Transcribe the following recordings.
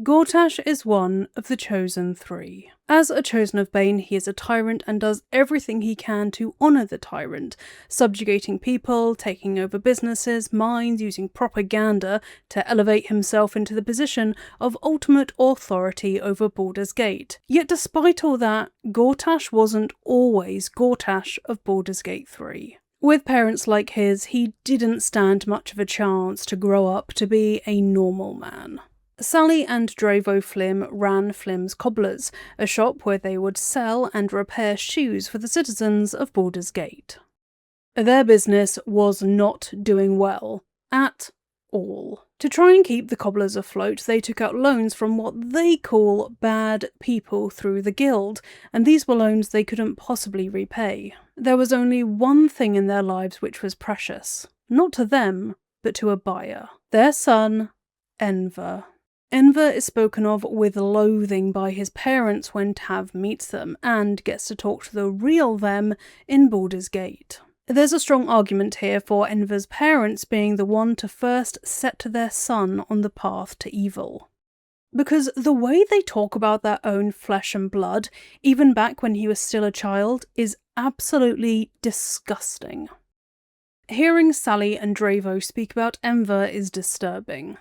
Gortash is one of the Chosen Three. As a Chosen of Bane, he is a tyrant and does everything he can to honour the tyrant, subjugating people, taking over businesses, mines, using propaganda to elevate himself into the position of ultimate authority over Baldur's Gate. Yet despite all that, Gortash wasn't always Gortash of Baldur's Gate 3. With parents like his, he didn't stand much of a chance to grow up to be a normal man. Sally and Enver Flymm ran Flymm's Cobblers, a shop where they would sell and repair shoes for the citizens of Baldur's Gate. Their business was not doing well, at all. To try and keep the cobblers afloat, they took out loans from what they call bad people through the guild, and these were loans they couldn't possibly repay. There was only one thing in their lives which was precious, not to them, but to a buyer. Their son, Enver. Enver is spoken of with loathing by his parents when Tav meets them, and gets to talk to the real them in Baldur's Gate. There's a strong argument here for Enver's parents being the one to first set their son on the path to evil. Because the way they talk about their own flesh and blood, even back when he was still a child, is absolutely disgusting. Hearing Sally and Dravo speak about Enver is disturbing.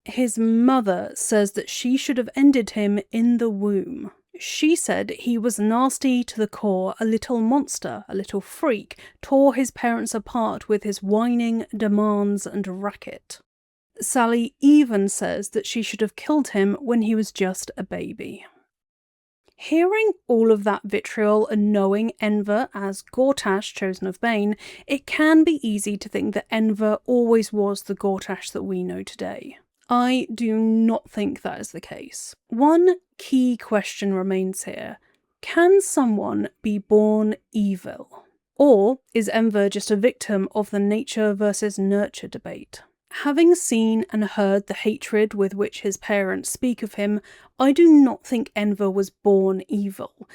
His mother says that she should have ended him in the womb. She said he was nasty to the core, a little monster, a little freak, tore his parents apart with his whining, demands and racket. Sally even says that she should have killed him when he was just a baby. Hearing all of that vitriol and knowing Enver as Gortash, Chosen of Bane, it can be easy to think that Enver always was the Gortash that we know today. I do not think that is the case. One key question remains here. Can someone be born evil? Or is Enver just a victim of the nature versus nurture debate? Having seen and heard the hatred with which his parents speak of him, I do not think Enver was born evil.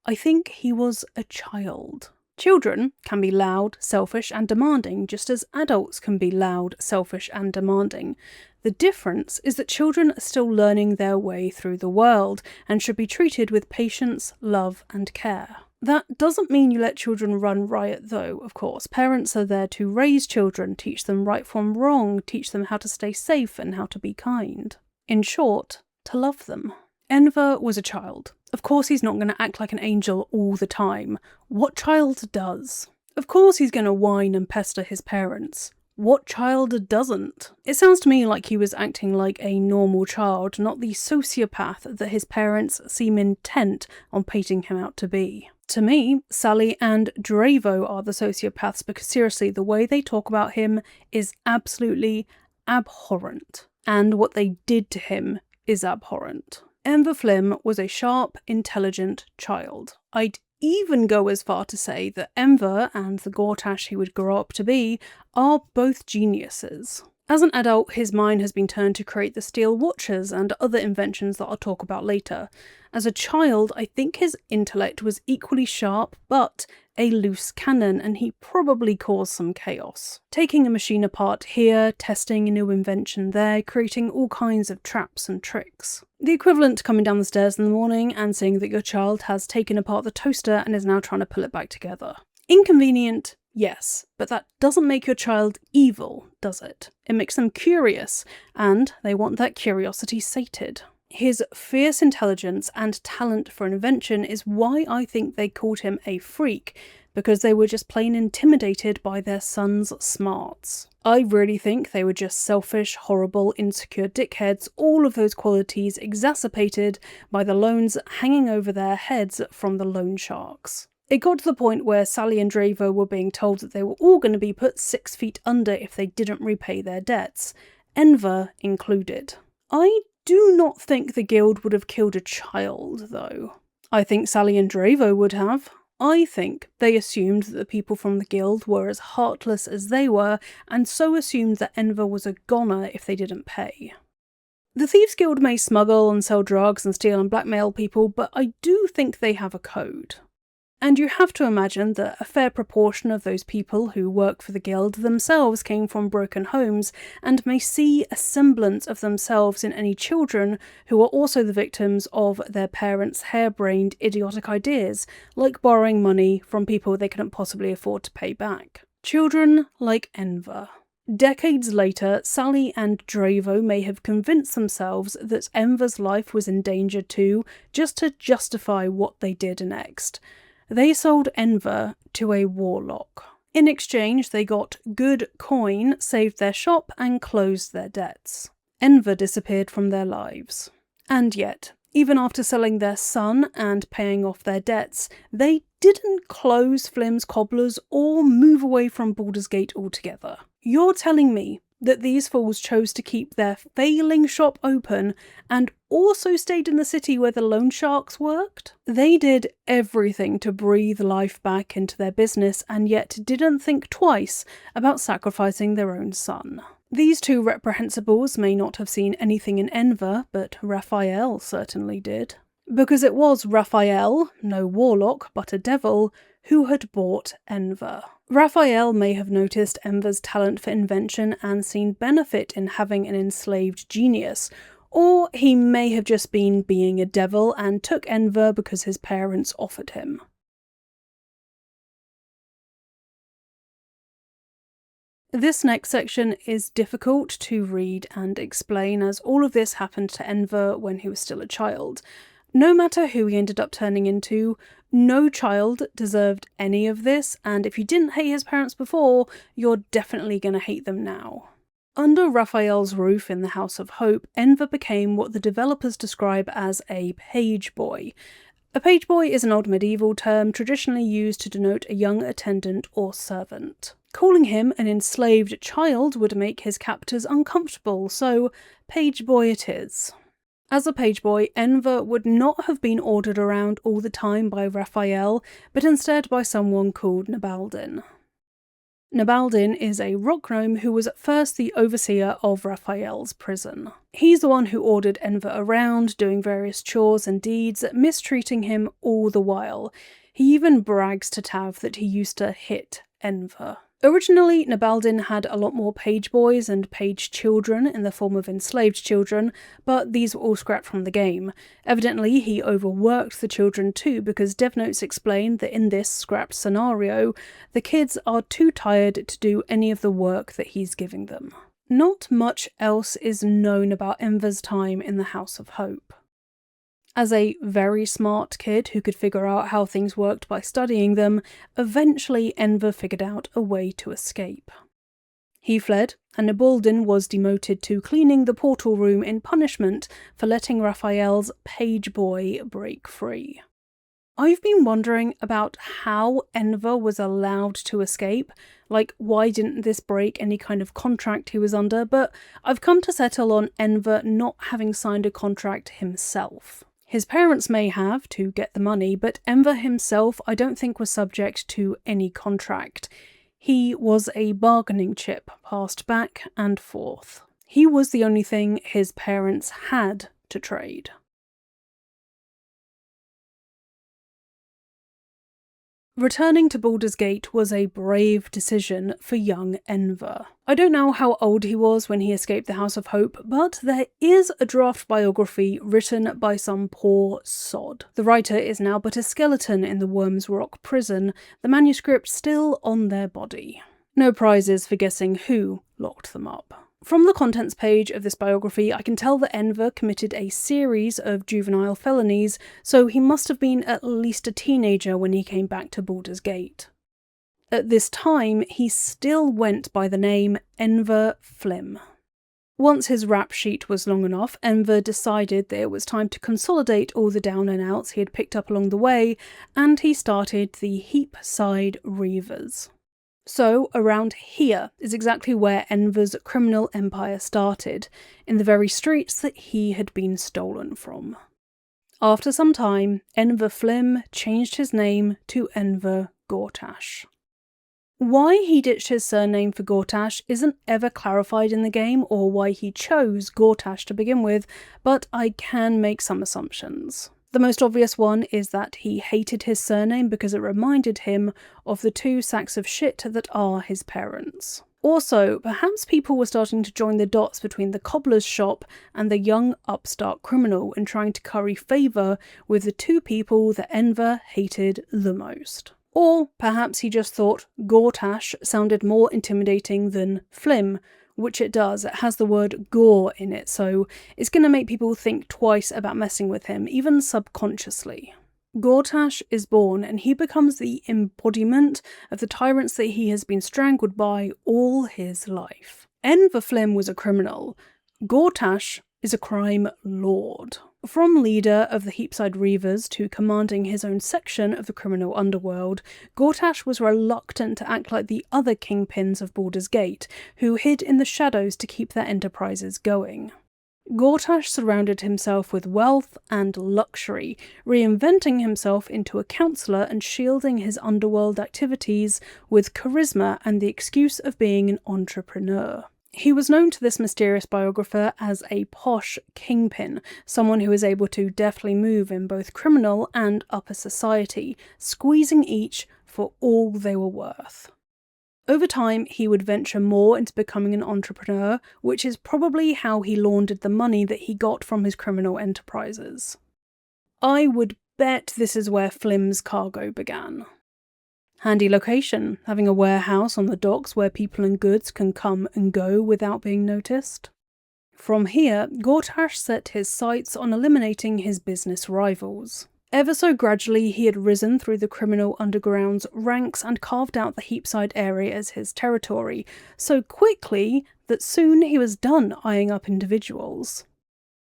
I think he was a child. Children can be loud, selfish and demanding, just as adults can be loud, selfish and demanding. The difference is that children are still learning their way through the world and should be treated with patience, love and care. That doesn't mean you let children run riot though, of course. Parents are there to raise children, teach them right from wrong, teach them how to stay safe and how to be kind. In short, to love them. Enver was a child. Of course he's not going to act like an angel all the time. What child does? Of course he's going to whine and pester his parents. What child doesn't? It sounds to me like he was acting like a normal child, not the sociopath that his parents seem intent on painting him out to be. To me, Sally and Dravo are the sociopaths because seriously, the way they talk about him is absolutely abhorrent. And what they did to him is abhorrent. Enver Flymm was a sharp, intelligent child. I'd even go as far to say that Enver and the Gortash he would grow up to be are both geniuses. As an adult, his mind has been turned to create the steel watches and other inventions that I'll talk about later. As a child, I think his intellect was equally sharp, but a loose cannon, and he probably caused some chaos. Taking a machine apart here, testing a new invention there, creating all kinds of traps and tricks. The equivalent to coming down the stairs in the morning and seeing that your child has taken apart the toaster and is now trying to pull it back together. Inconvenient, yes, but that doesn't make your child evil, does it? It makes them curious, and they want that curiosity sated. His fierce intelligence and talent for invention is why I think they called him a freak, because they were just plain intimidated by their son's smarts. I really think they were just selfish, horrible, insecure dickheads, all of those qualities exacerbated by the loans hanging over their heads from the loan sharks. It got to the point where Sally and Dravo were being told that they were all going to be put 6 feet under if they didn't repay their debts, Enver included. I do not think the guild would have killed a child, though. I think Sally and Dravo would have. I think they assumed that the people from the guild were as heartless as they were, and so assumed that Enver was a goner if they didn't pay. The Thieves Guild may smuggle and sell drugs and steal and blackmail people, but I do think they have a code. And you have to imagine that a fair proportion of those people who work for the guild themselves came from broken homes and may see a semblance of themselves in any children who are also the victims of their parents' harebrained, idiotic ideas, like borrowing money from people they couldn't possibly afford to pay back. Children like Enver. Decades later, Sally and Dravo may have convinced themselves that Enver's life was in danger too, just to justify what they did next. They sold Enver to a warlock. In exchange, they got good coin, saved their shop, and closed their debts. Enver disappeared from their lives. And yet, even after selling their son and paying off their debts, they didn't close Flymm's cobblers or move away from Baldur's Gate altogether. You're telling me that these fools chose to keep their failing shop open and also stayed in the city where the loan sharks worked? They did everything to breathe life back into their business and yet didn't think twice about sacrificing their own son. These two reprehensibles may not have seen anything in Enver, but Raphael certainly did. Because it was Raphael, no warlock but a devil, who had bought Enver. Raphael may have noticed Enver's talent for invention and seen benefit in having an enslaved genius, or he may have just been being a devil and took Enver because his parents offered him. This next section is difficult to read and explain, as all of this happened to Enver when he was still a child. No matter who he ended up turning into, no child deserved any of this, and if you didn't hate his parents before, you're definitely going to hate them now. Under Raphael's roof in the House of Hope, Enver became what the developers describe as a page boy. A page boy is an old medieval term traditionally used to denote a young attendant or servant. Calling him an enslaved child would make his captors uncomfortable, so page boy it is. As a page boy, Enver would not have been ordered around all the time by Raphael, but instead by someone called Nabaldin. Nabaldin is a rock gnome who was at first the overseer of Raphael's prison. He's the one who ordered Enver around, doing various chores and deeds, mistreating him all the while. He even brags to Tav that he used to hit Enver. Originally, Nabaldin had a lot more page boys and page children in the form of enslaved children, but these were all scrapped from the game. Evidently, he overworked the children too, because dev notes explain that in this scrapped scenario, the kids are too tired to do any of the work that he's giving them. Not much else is known about Enver's time in the House of Hope. As a very smart kid who could figure out how things worked by studying them, eventually Enver figured out a way to escape. He fled, and Nabaldin was demoted to cleaning the portal room in punishment for letting Raphael's page boy break free. I've been wondering about how Enver was allowed to escape, like why didn't this break any kind of contract he was under, but I've come to settle on Enver not having signed a contract himself. His parents may have to get the money, but Enver himself I don't think was subject to any contract. He was a bargaining chip passed back and forth. He was the only thing his parents had to trade. Returning to Baldur's Gate was a brave decision for young Enver. I don't know how old he was when he escaped the House of Hope, but there is a draft biography written by some poor sod. The writer is now but a skeleton in the Worm's Rock prison, the manuscript still on their body. No prizes for guessing who locked them up. From the contents page of this biography, I can tell that Enver committed a series of juvenile felonies, so he must have been at least a teenager when he came back to Baldur's Gate. At this time, he still went by the name Enver Flymm. Once his rap sheet was long enough, Enver decided that it was time to consolidate all the down and outs he had picked up along the way, and he started the Heapside Reavers. So, around here is exactly where Enver's criminal empire started, in the very streets that he had been stolen from. After some time, Enver Flymm changed his name to Enver Gortash. Why he ditched his surname for Gortash isn't ever clarified in the game, or why he chose Gortash to begin with, but I can make some assumptions. The most obvious one is that he hated his surname because it reminded him of the 2 sacks of shit that are his parents. Also, perhaps people were starting to join the dots between the cobbler's shop and the young upstart criminal in trying to curry favour with the 2 people that Enver hated the most. Or perhaps he just thought Gortash sounded more intimidating than Flymm, which it does. It has the word gore in it, so it's going to make people think twice about messing with him, even subconsciously. Gortash is born and he becomes the embodiment of the tyrants that he has been strangled by all his life. Enver Flymm was a criminal. Gortash is a crime lord. From leader of the Heapside Reavers to commanding his own section of the criminal underworld, Gortash was reluctant to act like the other kingpins of Baldur's Gate, who hid in the shadows to keep their enterprises going. Gortash surrounded himself with wealth and luxury, reinventing himself into a counsellor and shielding his underworld activities with charisma and the excuse of being an entrepreneur. He was known to this mysterious biographer as a posh kingpin, someone who is able to deftly move in both criminal and upper society, squeezing each for all they were worth. Over time, he would venture more into becoming an entrepreneur, which is probably how he laundered the money that he got from his criminal enterprises. I would bet this is where Flymm's cargo began. Handy location, having a warehouse on the docks where people and goods can come and go without being noticed. From here, Gortash set his sights on eliminating his business rivals. Ever so gradually, he had risen through the criminal underground's ranks and carved out the Heapside area as his territory, so quickly that soon he was done eyeing up individuals.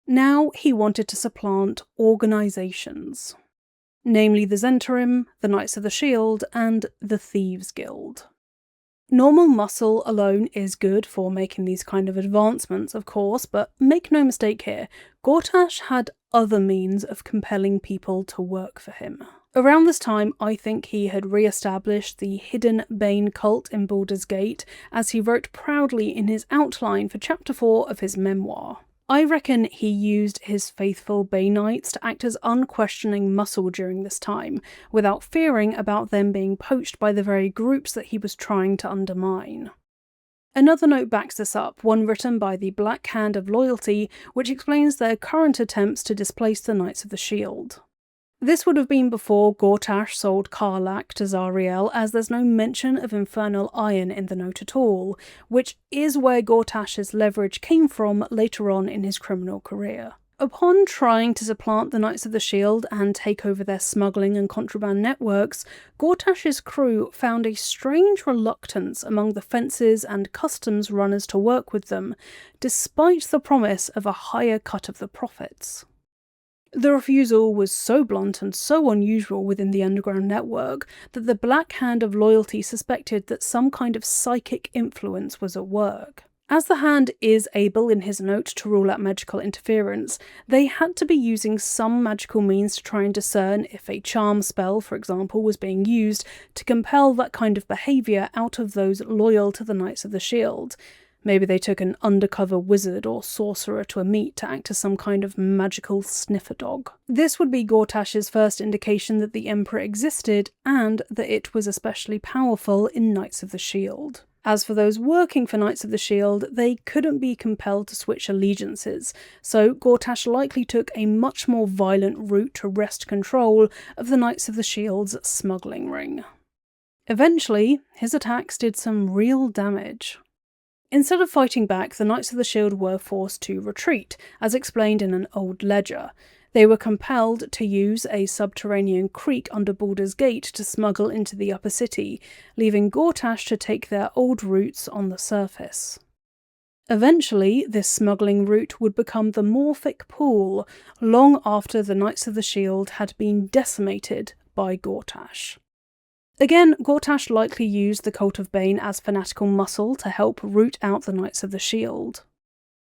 Now he wanted to supplant organisations. Namely the Zhentarim, the Knights of the Shield, and the Thieves' Guild. Normal muscle alone is good for making these kind of advancements, of course, but make no mistake here, Gortash had other means of compelling people to work for him. Around this time, I think he had re-established the hidden Bane cult in Baldur's Gate, as he wrote proudly in his outline for Chapter 4 of his memoir. I reckon he used his faithful Baneites to act as unquestioning muscle during this time, without fearing about them being poached by the very groups that he was trying to undermine. Another note backs this up, one written by the Black Hand of Loyalty, which explains their current attempts to displace the Knights of the Shield. This would have been before Gortash sold Karlach to Zariel, as there's no mention of infernal iron in the note at all, which is where Gortash's leverage came from later on in his criminal career. Upon trying to supplant the Knights of the Shield and take over their smuggling and contraband networks, Gortash's crew found a strange reluctance among the fences and customs runners to work with them, despite the promise of a higher cut of the profits. The refusal was so blunt and so unusual within the underground network that the Black Hand of Loyalty suspected that some kind of psychic influence was at work. As the Hand is able in his note to rule out magical interference, they had to be using some magical means to try and discern if a charm spell, for example, was being used to compel that kind of behaviour out of those loyal to the Knights of the Shield. Maybe they took an undercover wizard or sorcerer to a meet to act as some kind of magical sniffer dog. This would be Gortash's first indication that the Emperor existed and that it was especially powerful in Knights of the Shield. As for those working for Knights of the Shield, they couldn't be compelled to switch allegiances, so Gortash likely took a much more violent route to wrest control of the Knights of the Shield's smuggling ring. Eventually, his attacks did some real damage. Instead of fighting back, the Knights of the Shield were forced to retreat, as explained in an old ledger. They were compelled to use a subterranean creek under Baldur's Gate to smuggle into the upper city, leaving Gortash to take their old routes on the surface. Eventually, this smuggling route would become the Morphic Pool, long after the Knights of the Shield had been decimated by Gortash. Again, Gortash likely used the Cult of Bane as fanatical muscle to help root out the Knights of the Shield.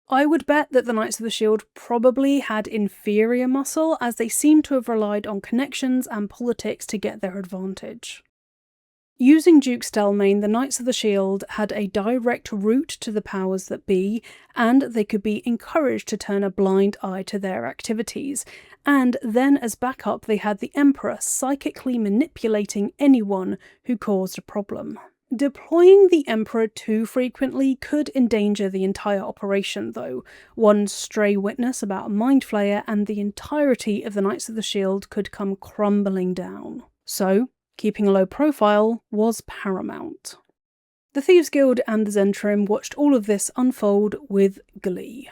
I would bet that the Knights of the Shield probably had inferior muscle, as they seem to have relied on connections and politics to get their advantage. Using Duke's Delmain, the Knights of the Shield had a direct route to the powers that be, and they could be encouraged to turn a blind eye to their activities. And then as backup, they had the Emperor psychically manipulating anyone who caused a problem. Deploying the Emperor too frequently could endanger the entire operation, though. One stray witness about a Mind Flayer and the entirety of the Knights of the Shield could come crumbling down. So, keeping a low profile was paramount. The Thieves Guild and the Zentrim watched all of this unfold with glee.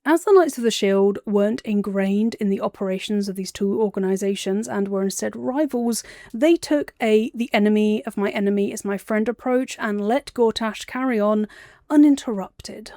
As the Knights of the Shield weren't ingrained in the operations of these two organisations and were instead rivals, they took the enemy of my enemy is my friend approach and let Gortash carry on uninterrupted.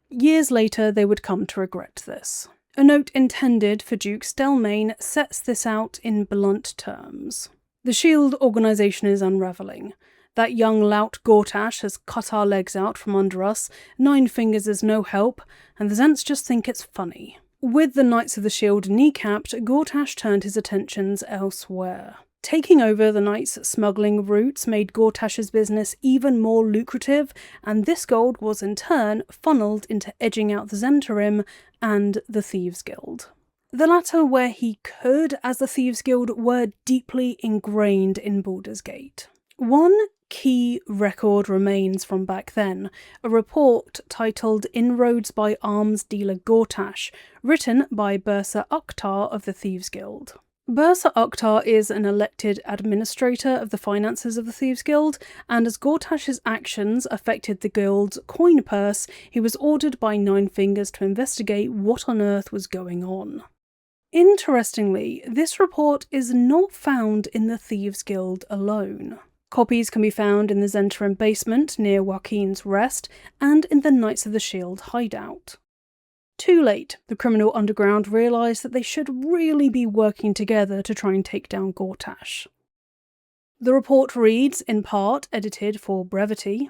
Years later, they would come to regret this. A note intended for Duke's Delmain sets this out in blunt terms. The Shield organisation is unravelling. That young lout Gortash has cut our legs out from under us, Nine Fingers is no help, and the Zents just think it's funny. With the Knights of the Shield kneecapped, Gortash turned his attentions elsewhere. Taking over the Knights' smuggling routes made Gortash's business even more lucrative, and this gold was in turn funnelled into edging out the Zentrim and the Thieves Guild. The latter where he could, as the Thieves Guild were deeply ingrained in Baldur's Gate. One key record remains from back then, a report titled Inroads by Arms Dealer Gortash, written by Bursa Ukhtar of the Thieves Guild. Bursa Ukhtar is an elected administrator of the finances of the Thieves Guild, and as Gortash's actions affected the guild's coin purse, he was ordered by Nine Fingers to investigate what on earth was going on. Interestingly, this report is not found in the Thieves Guild alone. Copies can be found in the Zentrim basement near Joaquin's Rest and in the Knights of the Shield hideout. Too late, the criminal underground realised that they should really be working together to try and take down Gortash. The report reads, in part edited for brevity,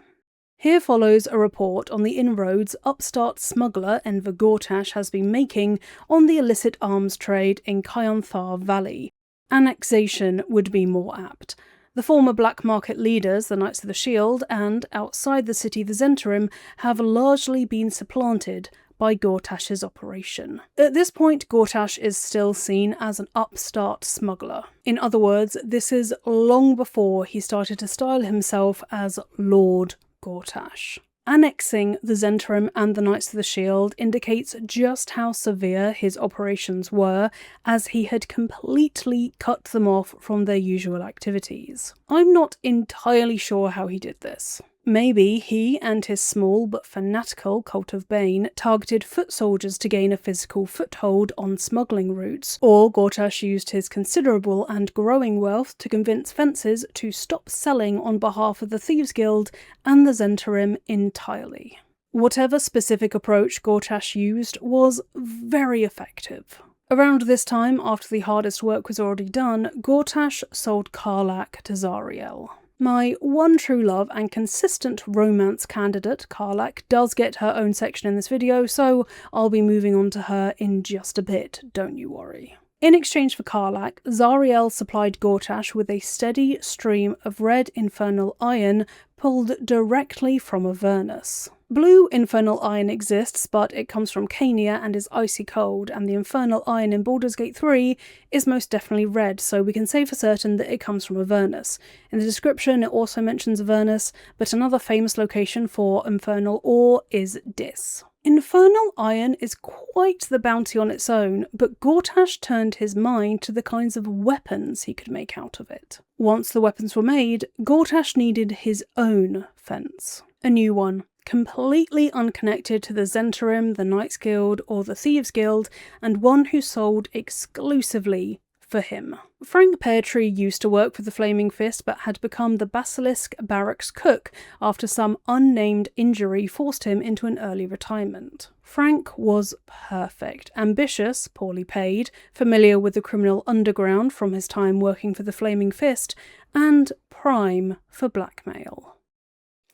here follows a report on the inroads upstart smuggler Enver Gortash has been making on the illicit arms trade in Kyanthar Valley. Annexation would be more apt. The former black market leaders, the Knights of the Shield, and, outside the city, the Zentrim, have largely been supplanted by Gortash's operation. At this point, Gortash is still seen as an upstart smuggler. In other words, this is long before he started to style himself as Lord Gortash. Annexing the Zentrim and the Knights of the Shield indicates just how severe his operations were, as he had completely cut them off from their usual activities. I'm not entirely sure how he did this. Maybe he and his small but fanatical cult of Bane targeted foot soldiers to gain a physical foothold on smuggling routes, or Gortash used his considerable and growing wealth to convince fences to stop selling on behalf of the Thieves Guild and the Zentrim entirely. Whatever specific approach Gortash used was very effective. Around this time, after the hardest work was already done, Gortash sold Karlach to Zariel. My one true love and consistent romance candidate, Karlach, does get her own section in this video, so I'll be moving on to her in just a bit, don't you worry. In exchange for Karlach, Zariel supplied Gortash with a steady stream of red infernal iron pulled directly from Avernus. Blue infernal iron exists, but it comes from Cania and is icy cold, and the infernal iron in Baldur's Gate 3 is most definitely red, so we can say for certain that it comes from Avernus. In the description it also mentions Avernus, but another famous location for infernal ore is Dis. Infernal iron is quite the bounty on its own, but Gortash turned his mind to the kinds of weapons he could make out of it. Once the weapons were made, Gortash needed his own fence. A new one, completely unconnected to the Zentrim, the Knights Guild, or the Thieves Guild, and one who sold exclusively for him. Frank Peartree used to work with the Flaming Fist but had become the Basilisk Barracks cook after some unnamed injury forced him into an early retirement. Frank was perfect, ambitious, poorly paid, familiar with the criminal underground from his time working for the Flaming Fist, and prime for blackmail.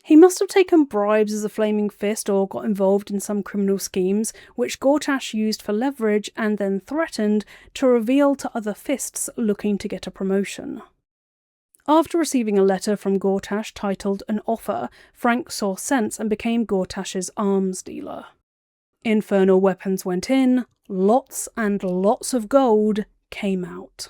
He must have taken bribes as a Flaming Fist or got involved in some criminal schemes, which Gortash used for leverage and then threatened to reveal to other fists looking to get a promotion. After receiving a letter from Gortash titled An Offer, Frank saw sense and became Gortash's arms dealer. Infernal weapons went in, lots and lots of gold came out.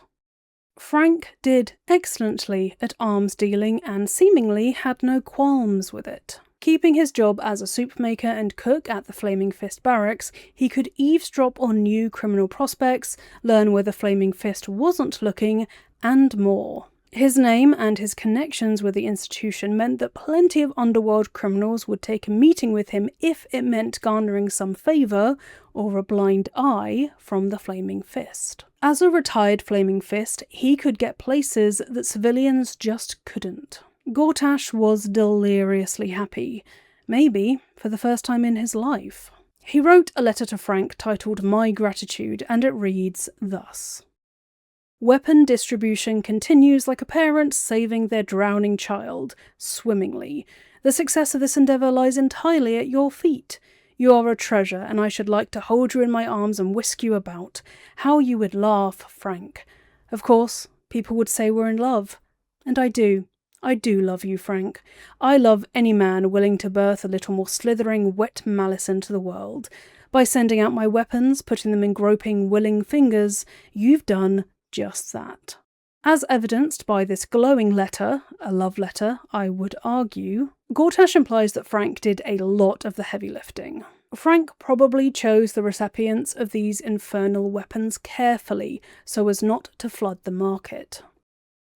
Frank did excellently at arms dealing and seemingly had no qualms with it. Keeping his job as a soup maker and cook at the Flaming Fist barracks, he could eavesdrop on new criminal prospects, learn where the Flaming Fist wasn't looking, and more. His name and his connections with the institution meant that plenty of underworld criminals would take a meeting with him if it meant garnering some favour, or a blind eye, from the Flaming Fist. As a retired Flaming Fist, he could get places that civilians just couldn't. Gortash was deliriously happy, maybe for the first time in his life. He wrote a letter to Frank titled My Gratitude, and it reads thus. Weapon distribution continues like a parent saving their drowning child, swimmingly. The success of this endeavour lies entirely at your feet. You are a treasure, and I should like to hold you in my arms and whisk you about. How you would laugh, Frank. Of course, people would say we're in love. And I do. I do love you, Frank. I love any man willing to birth a little more slithering, wet malice into the world. By sending out my weapons, putting them in groping, willing fingers, you've done just that. As evidenced by this glowing letter, a love letter, I would argue, Gortash implies that Frank did a lot of the heavy lifting. Frank probably chose the recipients of these infernal weapons carefully so as not to flood the market.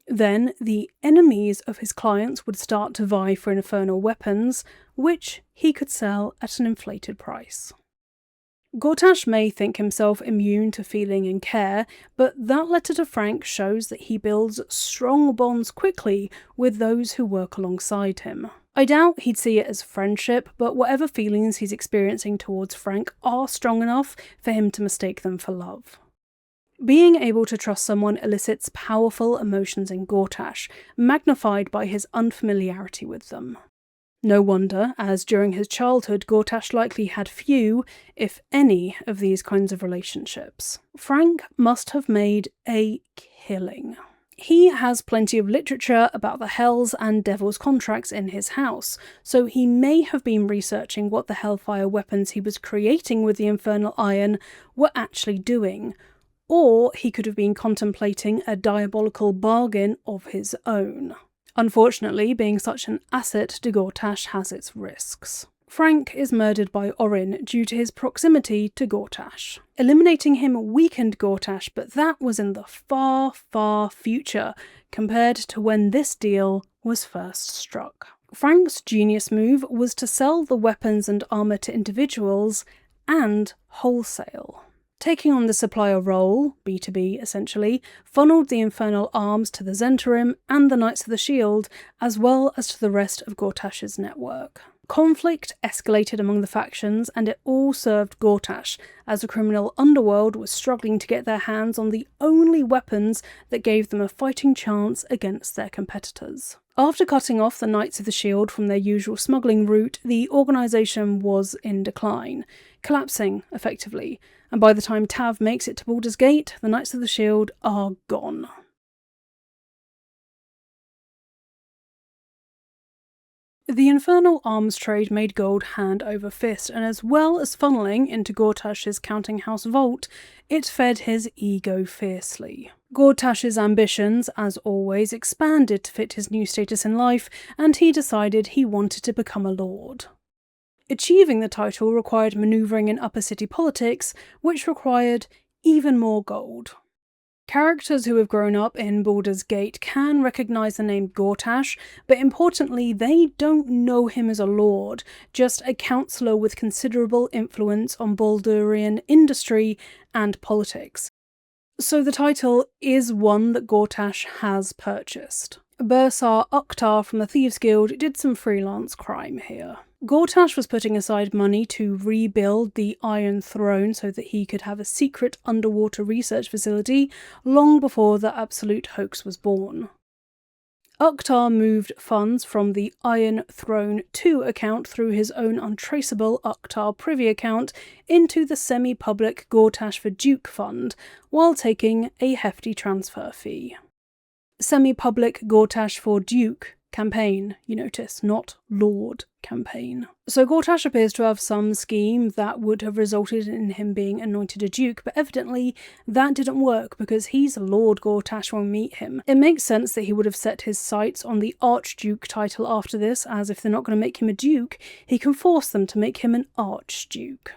Then the enemies of his clients would start to vie for infernal weapons, which he could sell at an inflated price. Gortash may think himself immune to feeling and care, but that letter to Frank shows that he builds strong bonds quickly with those who work alongside him. I doubt he'd see it as friendship, but whatever feelings he's experiencing towards Frank are strong enough for him to mistake them for love. Being able to trust someone elicits powerful emotions in Gortash, magnified by his unfamiliarity with them. No wonder, as during his childhood Gortash likely had few, if any, of these kinds of relationships. Frank must have made a killing. He has plenty of literature about the Hells and Devil's contracts in his house, so he may have been researching what the Hellfire weapons he was creating with the Infernal Iron were actually doing, or he could have been contemplating a diabolical bargain of his own. Unfortunately, being such an asset to Gortash has its risks. Frank is murdered by Orin due to his proximity to Gortash. Eliminating him weakened Gortash, but that was in the far, far future compared to when this deal was first struck. Frank's genius move was to sell the weapons and armour to individuals and wholesale. Taking on the supplier role, B2B essentially, funneled the infernal arms to the Zhentarim and the Knights of the Shield, as well as to the rest of Gortash's network. Conflict escalated among the factions, and it all served Gortash, as the criminal underworld was struggling to get their hands on the only weapons that gave them a fighting chance against their competitors. After cutting off the Knights of the Shield from their usual smuggling route, the organisation was in decline, collapsing effectively, and by the time Tav makes it to Baldur's Gate, the Knights of the Shield are gone. The infernal arms trade made gold hand over fist, and as well as funneling into Gortash's counting house vault, it fed his ego fiercely. Gortash's ambitions, as always, expanded to fit his new status in life, and he decided he wanted to become a lord. Achieving the title required manoeuvring in upper city politics, which required even more gold. Characters who have grown up in Baldur's Gate can recognise the name Gortash, but importantly they don't know him as a lord, just a councillor with considerable influence on Baldurian industry and politics. So the title is one that Gortash has purchased. Bursar Ukhtar from the Thieves Guild did some freelance crime here. Gortash was putting aside money to rebuild the Iron Throne so that he could have a secret underwater research facility long before the absolute hoax was born. Ukhtar moved funds from the Iron Throne 2 account through his own untraceable Ukhtar Privy account into the semi-public Gortash for Duke fund, while taking a hefty transfer fee. Semi-public Gortash for Duke campaign, you notice, not Lord campaign. So Gortash appears to have some scheme that would have resulted in him being anointed a duke, but evidently that didn't work because he's Lord Gortash when we meet him. It makes sense that he would have set his sights on the Archduke title after this, as if they're not going to make him a duke, he can force them to make him an Archduke.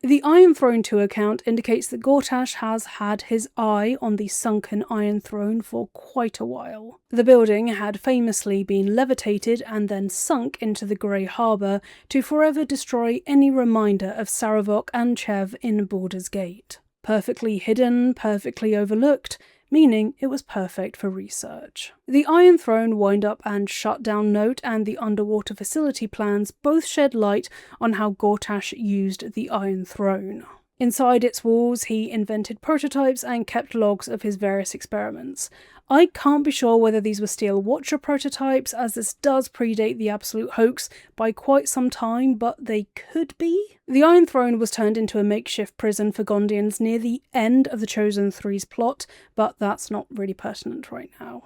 The Iron Throne 2 account indicates that Gortash has had his eye on the sunken Iron Throne for quite a while. The building had famously been levitated and then sunk into the Grey Harbour to forever destroy any reminder of Sarevok and Chev in Baldur's Gate. Perfectly hidden, perfectly overlooked, meaning it was perfect for research. The Iron Throne wind-up and shut-down note and the underwater facility plans both shed light on how Gortash used the Iron Throne. Inside its walls, he invented prototypes and kept logs of his various experiments. I can't be sure whether these were Steel Watcher prototypes, as this does predate the Absolute Hoax by quite some time, but they could be. The Iron Throne was turned into a makeshift prison for Gondians near the end of the Chosen Three's plot, but that's not really pertinent right now.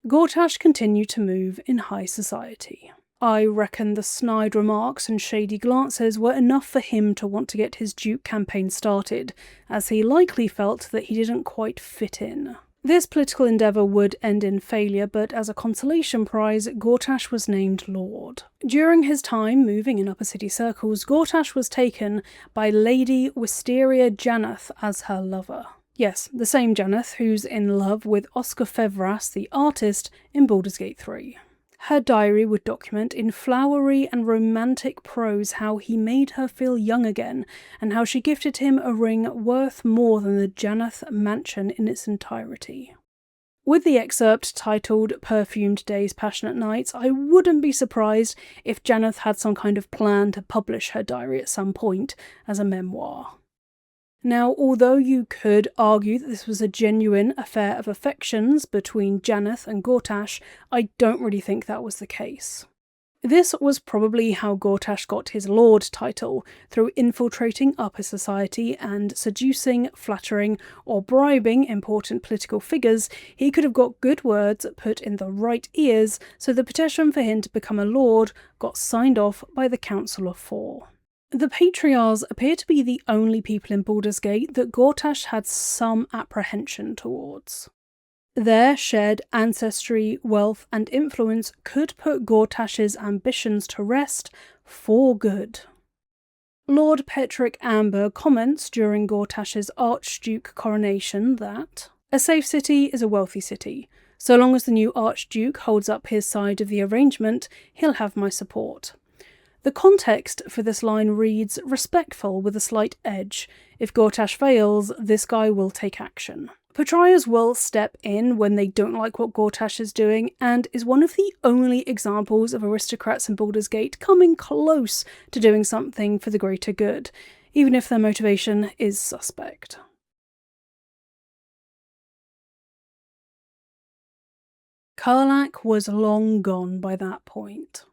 Gortash continued to move in high society. I reckon the snide remarks and shady glances were enough for him to want to get his Duke campaign started, as he likely felt that he didn't quite fit in. This political endeavour would end in failure, but as a consolation prize, Gortash was named Lord. During his time moving in upper city circles, Gortash was taken by Lady Wisteria Janeth as her lover. Yes, the same Janeth who's in love with Oscar Fevras, the artist, in Baldur's Gate 3. Her diary would document in flowery and romantic prose how he made her feel young again, and how she gifted him a ring worth more than the Janeth mansion in its entirety. With the excerpt titled Perfumed Days, Passionate Nights, I wouldn't be surprised if Janeth had some kind of plan to publish her diary at some point as a memoir. Now, although you could argue that this was a genuine affair of affections between Janeth and Gortash, I don't really think that was the case. This was probably how Gortash got his Lord title, through infiltrating upper society and seducing, flattering, or bribing important political figures. He could have got good words put in the right ears, so the petition for him to become a Lord got signed off by the Council of Four. The Patriarchs appear to be the only people in Baldur's Gate that Gortash had some apprehension towards. Their shared ancestry, wealth, and influence could put Gortash's ambitions to rest for good. Lord Petrick Amber comments during Gortash's Archduke coronation that a safe city is a wealthy city. So long as the new Archduke holds up his side of the arrangement, he'll have my support. The context for this line reads respectful with a slight edge. If Gortash fails, this guy will take action. Patriarchs will step in when they don't like what Gortash is doing, and is one of the only examples of aristocrats in Baldur's Gate coming close to doing something for the greater good, even if their motivation is suspect. Karlach was long gone by that point.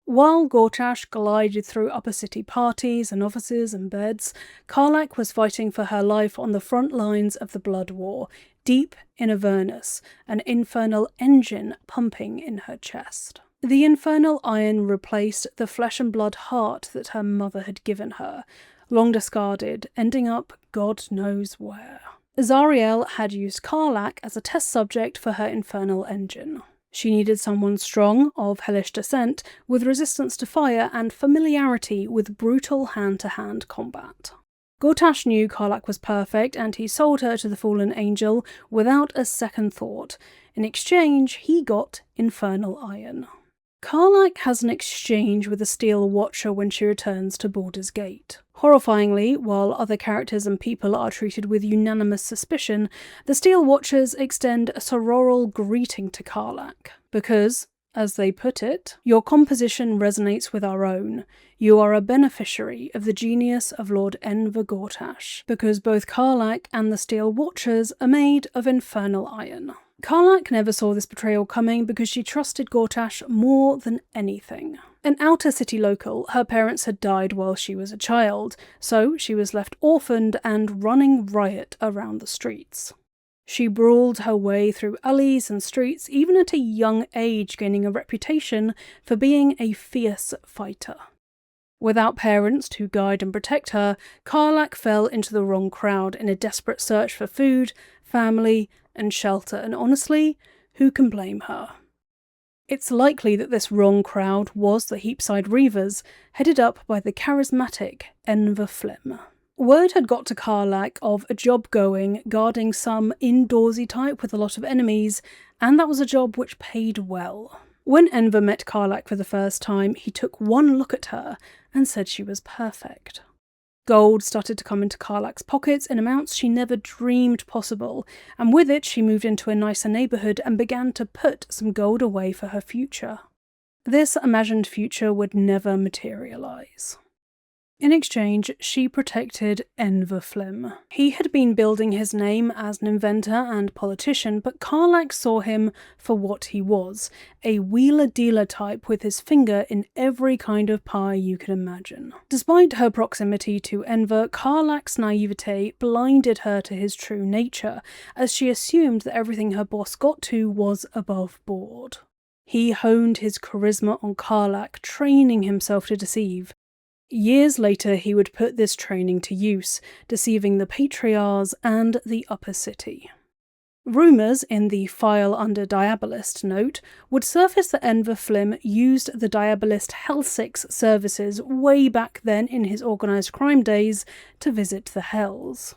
While Gortash glided through upper city parties and offices and beds, Karlach was fighting for her life on the front lines of the Blood War, deep in Avernus, an infernal engine pumping in her chest. The infernal iron replaced the flesh and blood heart that her mother had given her, long discarded, ending up God knows where. Zariel had used Karlach as a test subject for her infernal engine. She needed someone strong, of hellish descent, with resistance to fire and familiarity with brutal hand-to-hand combat. Gortash knew Karlach was perfect, and he sold her to the fallen angel without a second thought. In exchange, he got infernal iron. Karlach has an exchange with the Steel Watcher when she returns to Baldur's Gate. Horrifyingly, while other characters and people are treated with unanimous suspicion, the Steel Watchers extend a sororal greeting to Karlach, because, as they put it, your composition resonates with our own. You are a beneficiary of the genius of Lord Enver Gortash, because both Karlach and the Steel Watchers are made of infernal iron. Karlach never saw this betrayal coming because she trusted Gortash more than anything. An outer city local, her parents had died while she was a child, so she was left orphaned and running riot around the streets. She brawled her way through alleys and streets, even at a young age, gaining a reputation for being a fierce fighter. Without parents to guide and protect her, Karlach fell into the wrong crowd in a desperate search for food, family, and shelter, and honestly, who can blame her? It's likely that this wrong crowd was the Heapside Reavers, headed up by the charismatic Enver Flymm. Word had got to Karlach of a job going, guarding some indoorsy type with a lot of enemies, and that was a job which paid well. When Enver met Karlach for the first time, he took one look at her and said she was perfect. Gold started to come into Karlach's pockets in amounts she never dreamed possible, and with it she moved into a nicer neighbourhood and began to put some gold away for her future. This imagined future would never materialise. In exchange, she protected Enver Flymm. He had been building his name as an inventor and politician, but Karlach saw him for what he was, a wheeler-dealer type with his finger in every kind of pie you could imagine. Despite her proximity to Enver, Karlach's naivete blinded her to his true nature, as she assumed that everything her boss got to was above board. He honed his charisma on Karlach, training himself to deceive. Years later, he would put this training to use, deceiving the patriarchs and the upper city. Rumours in the file under Diabolist note would surface that Enver Flymm used the Diabolist Helsix services way back then in his organised crime days to visit the Hells.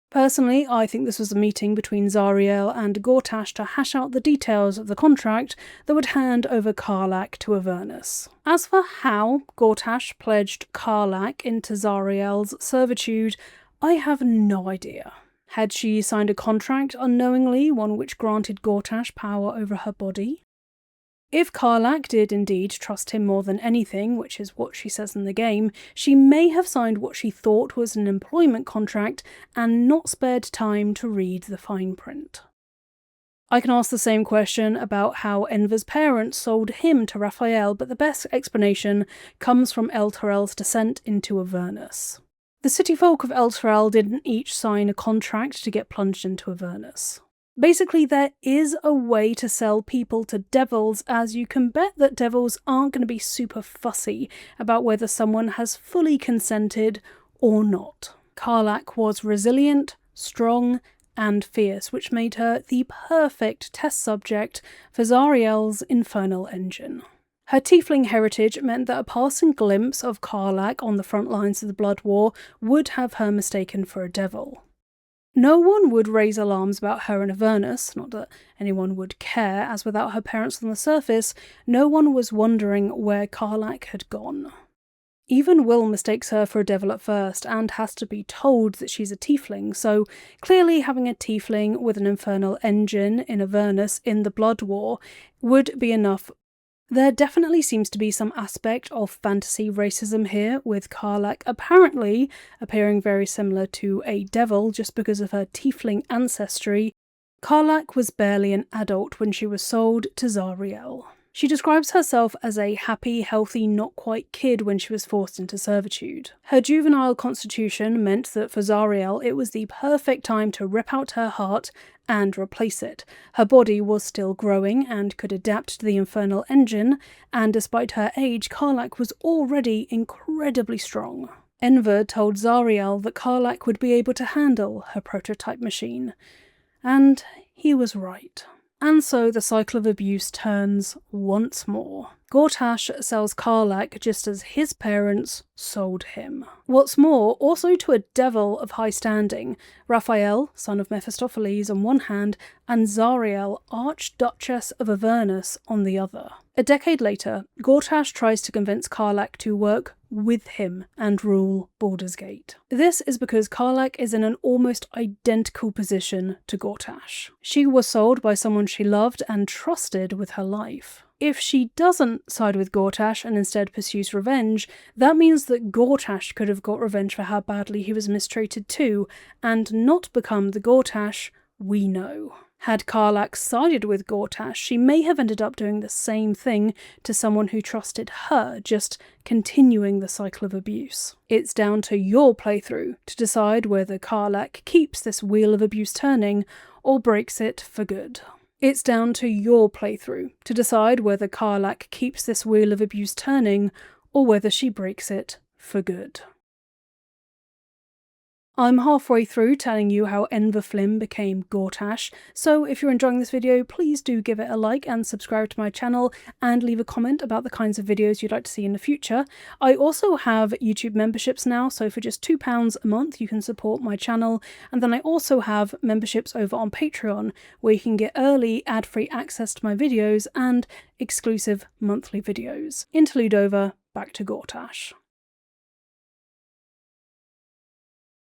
Personally, I think this was a meeting between Zariel and Gortash to hash out the details of the contract that would hand over Karlach to Avernus. As for how Gortash pledged Karlach into Zariel's servitude, I have no idea. Had she signed a contract unknowingly, one which granted Gortash power over her body? If Karlach did indeed trust him more than anything, which is what she says in the game, she may have signed what she thought was an employment contract and not spared time to read the fine print. I can ask the same question about how Enver's parents sold him to Raphael, but the best explanation comes from Elturel's descent into Avernus. The city folk of Elturel didn't each sign a contract to get plunged into Avernus. Basically, there is a way to sell people to devils, as you can bet that devils aren't going to be super fussy about whether someone has fully consented or not. Karlach was resilient, strong, and fierce, which made her the perfect test subject for Zariel's infernal engine. Her tiefling heritage meant that a passing glimpse of Karlach on the front lines of the Blood War would have her mistaken for a devil. No one would raise alarms about her in Avernus, not that anyone would care, as without her parents on the surface, no one was wondering where Karlach had gone. Even Will mistakes her for a devil at first, and has to be told that she's a tiefling, so clearly having a tiefling with an infernal engine in Avernus in the Blood War would be enough. There definitely seems to be some aspect of fantasy racism here, with Karlach apparently appearing very similar to a devil just because of her tiefling ancestry. Karlach was barely an adult when she was sold to Zariel. She describes herself as a happy, healthy, not-quite kid when she was forced into servitude. Her juvenile constitution meant that for Zariel it was the perfect time to rip out her heart and replace it. Her body was still growing and could adapt to the infernal engine, and despite her age, Karlach was already incredibly strong. Enver told Zariel that Karlach would be able to handle her prototype machine, and he was right. And so the cycle of abuse turns once more. Gortash sells Karlach just as his parents sold him. What's more, also to a devil of high standing, Raphael, son of Mephistopheles on one hand, and Zariel, Archduchess of Avernus, on the other. A decade later, Gortash tries to convince Karlach to work with him and rule Baldur's Gate. This is because Karlach is in an almost identical position to Gortash. She was sold by someone she loved and trusted with her life. If she doesn't side with Gortash and instead pursues revenge, that means that Gortash could have got revenge for how badly he was mistreated too, and not become the Gortash we know. Had Karlach sided with Gortash, she may have ended up doing the same thing to someone who trusted her, just continuing the cycle of abuse. It's down to your playthrough to decide whether Karlach keeps this wheel of abuse turning or breaks it for good. It's down to your playthrough to decide whether Karlach keeps this wheel of abuse turning or whether she breaks it for good. I'm halfway through telling you how Enver Flymm became Gortash, so if you're enjoying this video, please do give it a like and subscribe to my channel and leave a comment about the kinds of videos you'd like to see in the future. I also have YouTube memberships now, so for just £2 a month you can support my channel, and then I also have memberships over on Patreon where you can get early ad-free access to my videos and exclusive monthly videos. Interlude over, back to Gortash.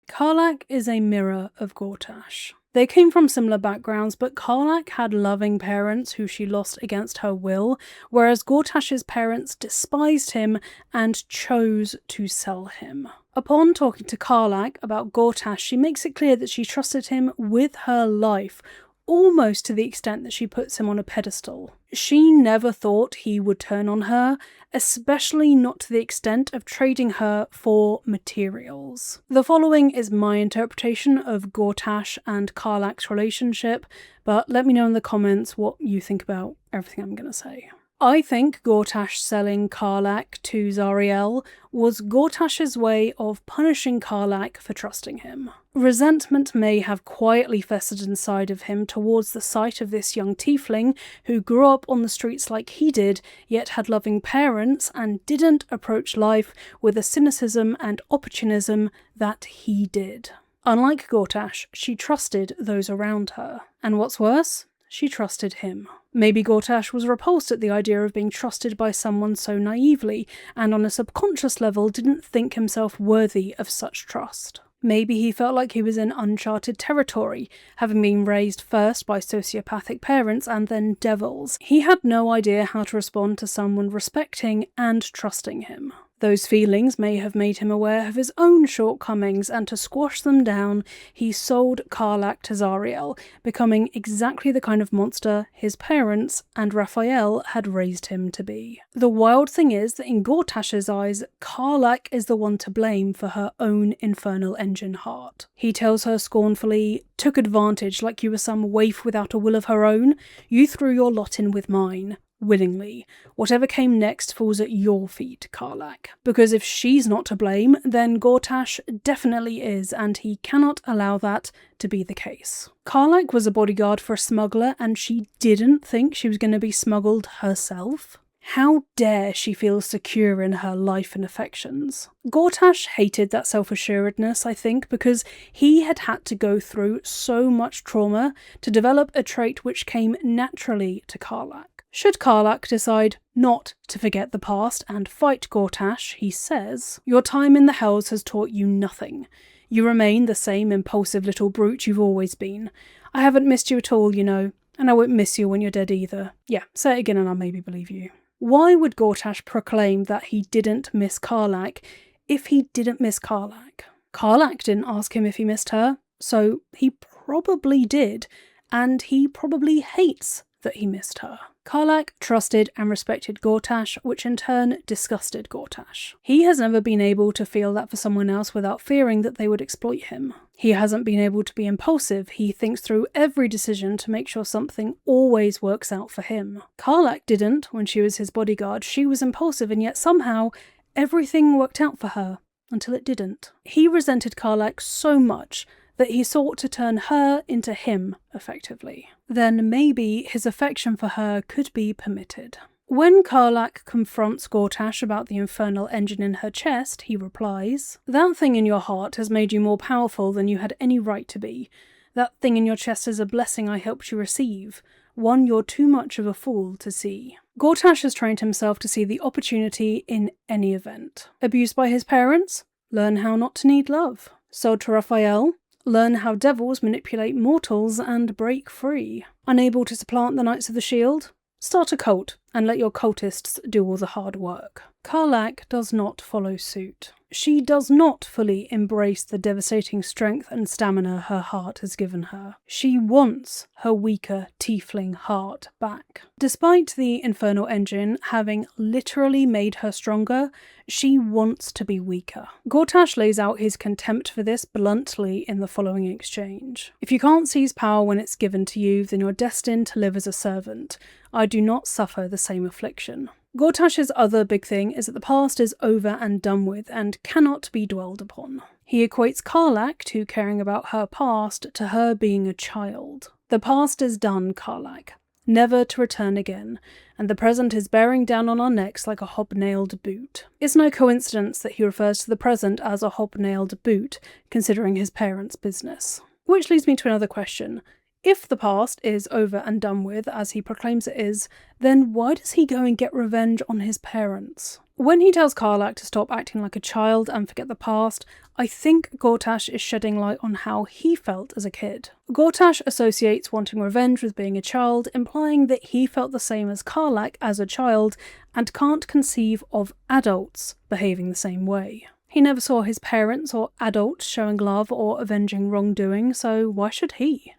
Karlach is a mirror of Gortash. They came from similar backgrounds, but Karlach had loving parents who she lost against her will, whereas Gortash's parents despised him and chose to sell him. Upon talking to Karlach about Gortash, she makes it clear that she trusted him with her life, almost to the extent that she puts him on a pedestal. She never thought he would turn on her, especially not to the extent of trading her for materials. The following is my interpretation of Gortash and Karlach's relationship, but let me know in the comments what you think about everything I'm going to say. I think Gortash selling Karlach to Zariel was Gortash's way of punishing Karlach for trusting him. Resentment may have quietly festered inside of him towards the sight of this young tiefling who grew up on the streets like he did, yet had loving parents and didn't approach life with the cynicism and opportunism that he did. Unlike Gortash, she trusted those around her. And what's worse, she trusted him. Maybe Gortash was repulsed at the idea of being trusted by someone so naively, and on a subconscious level didn't think himself worthy of such trust. Maybe he felt like he was in uncharted territory, having been raised first by sociopathic parents and then devils. He had no idea how to respond to someone respecting and trusting him. Those feelings may have made him aware of his own shortcomings, and to squash them down, he sold Karlach to Zariel, becoming exactly the kind of monster his parents and Raphael had raised him to be. The wild thing is that in Gortash's eyes, Karlach is the one to blame for her own infernal engine heart. He tells her scornfully, "Took advantage like you were some waif without a will of her own. You threw your lot in with mine. Willingly. Whatever came next falls at your feet, Karlach. Because if she's not to blame, then Gortash definitely is, and he cannot allow that to be the case." Karlach was a bodyguard for a smuggler, and she didn't think she was going to be smuggled herself. How dare she feel secure in her life and affections? Gortash hated that self-assuredness, I think, because he had to go through so much trauma to develop a trait which came naturally to Karlach. Should Karlach decide not to forget the past and fight Gortash, he says, "Your time in the Hells has taught you nothing. You remain the same impulsive little brute you've always been. I haven't missed you at all, you know, and I won't miss you when you're dead either." Yeah, say it again and I'll maybe believe you. Why would Gortash proclaim that he didn't miss Karlach if he didn't miss Karlach? Karlach didn't ask him if he missed her, so he probably did, and he probably hates that he missed her. Karlach trusted and respected Gortash, which in turn disgusted Gortash. He has never been able to feel that for someone else without fearing that they would exploit him. He hasn't been able to be impulsive. He thinks through every decision to make sure something always works out for him. Karlach didn't when she was his bodyguard. She was impulsive, and yet somehow everything worked out for her until it didn't. He resented Karlach so much that he sought to turn her into him, effectively. Then maybe his affection for her could be permitted. When Karlach confronts Gortash about the infernal engine in her chest, he replies, "That thing in your heart has made you more powerful than you had any right to be. That thing in your chest is a blessing I helped you receive, one you're too much of a fool to see." Gortash has trained himself to see the opportunity in any event. Abused by his parents? Learn how not to need love. Sold to Raphael? Learn how devils manipulate mortals and break free. Unable to supplant the Knights of the Shield? Start a cult and let your cultists do all the hard work. Karlach does not follow suit. She does not fully embrace the devastating strength and stamina her heart has given her. She wants her weaker tiefling heart back. Despite the infernal engine having literally made her stronger, she wants to be weaker. Gortash lays out his contempt for this bluntly in the following exchange. If you can't seize power when it's given to you, then you're destined to live as a servant. I do not suffer the same affliction. Gortash's other big thing is that the past is over and done with and cannot be dwelled upon. He equates Karlach to caring about her past to her being a child. The past is done, Karlach, never to return again, and the present is bearing down on our necks like a hobnailed boot. It's no coincidence that he refers to the present as a hobnailed boot, considering his parents' business. Which leads me to another question. If the past is over and done with, as he proclaims it is, then why does he go and get revenge on his parents? When he tells Karlach to stop acting like a child and forget the past, I think Gortash is shedding light on how he felt as a kid. Gortash associates wanting revenge with being a child, implying that he felt the same as Karlach as a child and can't conceive of adults behaving the same way. He never saw his parents or adults showing love or avenging wrongdoing, so why should he?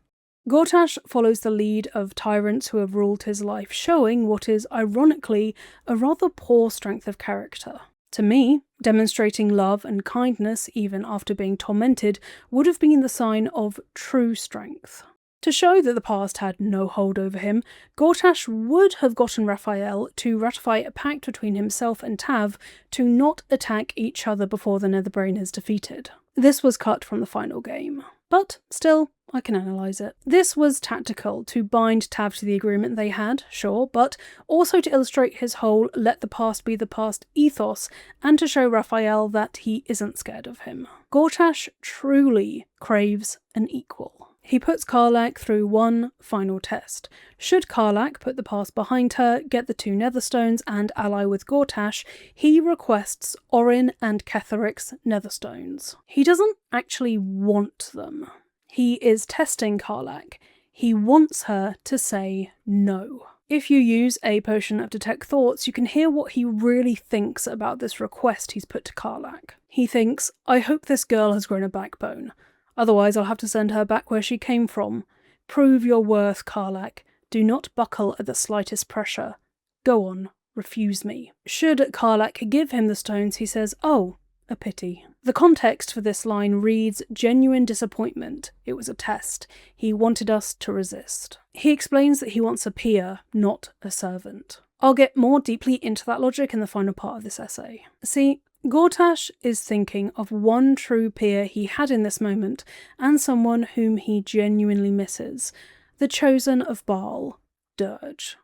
Gortash follows the lead of tyrants who have ruled his life, showing what is, ironically, a rather poor strength of character. To me, demonstrating love and kindness even after being tormented would have been the sign of true strength. To show that the past had no hold over him, Gortash would have gotten Raphael to ratify a pact between himself and Tav to not attack each other before the Netherbrain is defeated. This was cut from the final game. But still, I can analyse it. This was tactical, to bind Tav to the agreement they had, sure, but also to illustrate his whole let the past be the past ethos, and to show Raphael that he isn't scared of him. Gortash truly craves an equal. He puts Karlach through one final test. Should Karlach put the past behind her, get the 2 Netherstones, and ally with Gortash, he requests Orin and Ketheric's Netherstones. He doesn't actually want them. He is testing Karlach. He wants her to say no. If you use a potion of Detect Thoughts, you can hear what he really thinks about this request he's put to Karlach. He thinks, I hope this girl has grown a backbone. Otherwise I'll have to send her back where she came from. Prove your worth, Karlach. Do not buckle at the slightest pressure. Go on, refuse me. Should Karlach give him the stones, he says, oh, a pity. The context for this line reads, genuine disappointment. It was a test. He wanted us to resist. He explains that he wants a peer, not a servant. I'll get more deeply into that logic in the final part of this essay. See, Gortash is thinking of one true peer he had in this moment, and someone whom he genuinely misses, the Chosen of Bane, Durge.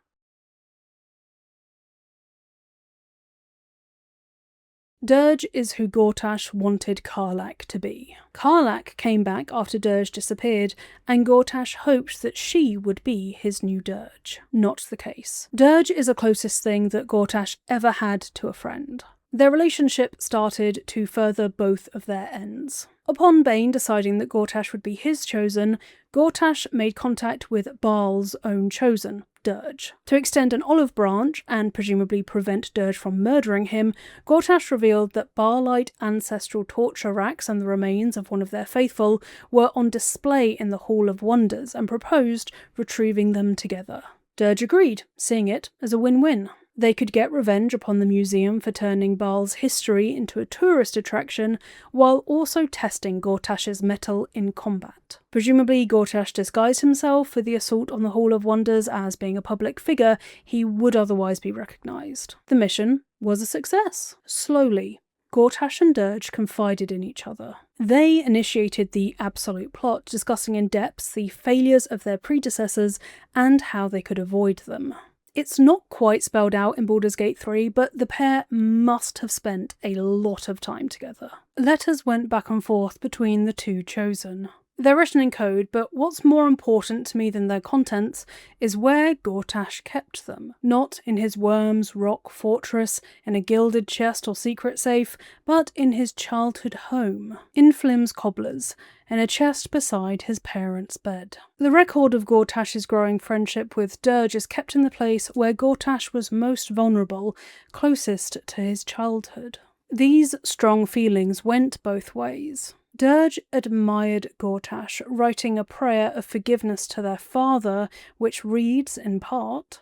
Durge is who Gortash wanted Karlach to be. Karlach came back after Durge disappeared, and Gortash hoped that she would be his new Durge. Not the case. Durge is the closest thing that Gortash ever had to a friend. Their relationship started to further both of their ends. Upon Bane deciding that Gortash would be his chosen, Gortash made contact with Baal's own chosen, Durge. To extend an olive branch and presumably prevent Durge from murdering him, Gortash revealed that Baalite ancestral torture racks and the remains of one of their faithful were on display in the Hall of Wonders and proposed retrieving them together. Durge agreed, seeing it as a win-win. They could get revenge upon the museum for turning Baal's history into a tourist attraction, while also testing Gortash's mettle in combat. Presumably, Gortash disguised himself for the assault on the Hall of Wonders as being a public figure he would otherwise be recognised. The mission was a success. Slowly, Gortash and Durge confided in each other. They initiated the absolute plot, discussing in depth the failures of their predecessors and how they could avoid them. It's not quite spelled out in Baldur's Gate 3, but the pair must have spent a lot of time together. Letters went back and forth between the 2 chosen. They're written in code, but what's more important to me than their contents is where Gortash kept them. Not in his worm's rock fortress, in a gilded chest or secret safe, but in his childhood home, in Flymm's cobblers, in a chest beside his parents' bed. The record of Gortash's growing friendship with Durge is kept in the place where Gortash was most vulnerable, closest to his childhood. These strong feelings went both ways. Durge admired Gortash, writing a prayer of forgiveness to their father, which reads, in part,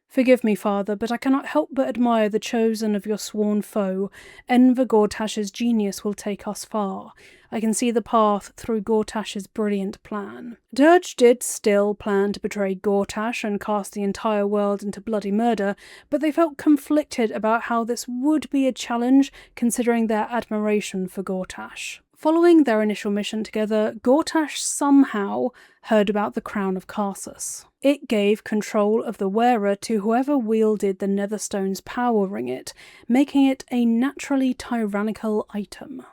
"Forgive me, father, but I cannot help but admire the chosen of your sworn foe. Enver Gortash's genius will take us far. I can see the path through Gortash's brilliant plan." Durge did still plan to betray Gortash and cast the entire world into bloody murder, but they felt conflicted about how this would be a challenge considering their admiration for Gortash. Following their initial mission together, Gortash somehow heard about the Crown of Karsus. It gave control of the wearer to whoever wielded the Netherstone's power ringet, making it a naturally tyrannical item.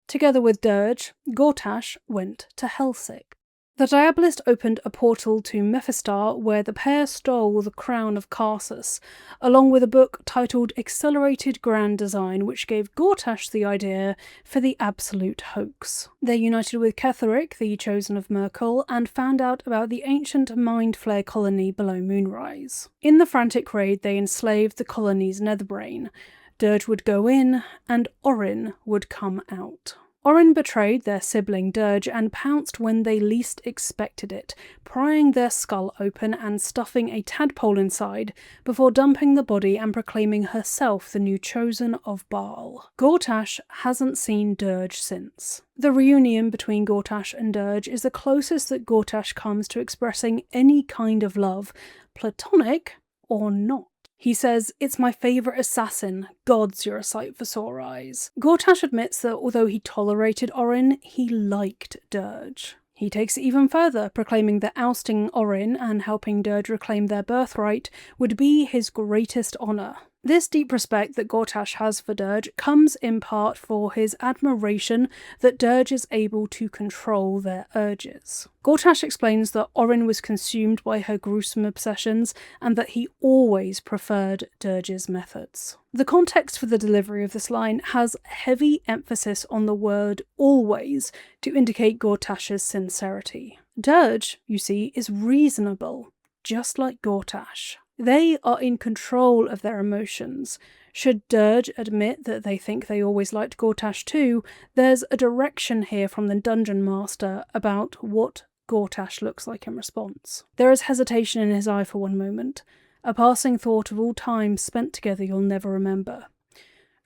Together with Durge, Gortash went to Helsik. The Diabolist opened a portal to Mephistar where the pair stole the Crown of Karsus, along with a book titled Accelerated Grand Design, which gave Gortash the idea for the Absolute Hoax. They united with Ketheric, the Chosen of Merkel, and found out about the ancient Mind Flare colony below Moonrise. In the frantic raid, they enslaved the colony's netherbrain. Durge would go in, and Orin would come out. Orin betrayed their sibling Durge and pounced when they least expected it, prying their skull open and stuffing a tadpole inside before dumping the body and proclaiming herself the new Chosen of Baal. Gortash hasn't seen Durge since. The reunion between Gortash and Durge is the closest that Gortash comes to expressing any kind of love, platonic or not. He says, "It's my favourite assassin. Gods, you're a sight for sore eyes." Gortash admits that although he tolerated Orin, he liked Durge. He takes it even further, proclaiming that ousting Orin and helping Durge reclaim their birthright would be his greatest honour. This deep respect that Gortash has for Durge comes in part for his admiration that Durge is able to control their urges. Gortash explains that Orin was consumed by her gruesome obsessions and that he always preferred Durge's methods. The context for the delivery of this line has heavy emphasis on the word always to indicate Gortash's sincerity. Durge, you see, is reasonable, just like Gortash. They are in control of their emotions. Should Durge admit that they think they always liked Gortash too, there's a direction here from the Dungeon Master about what Gortash looks like in response. There is hesitation in his eye for one moment, a passing thought of all time spent together you'll never remember.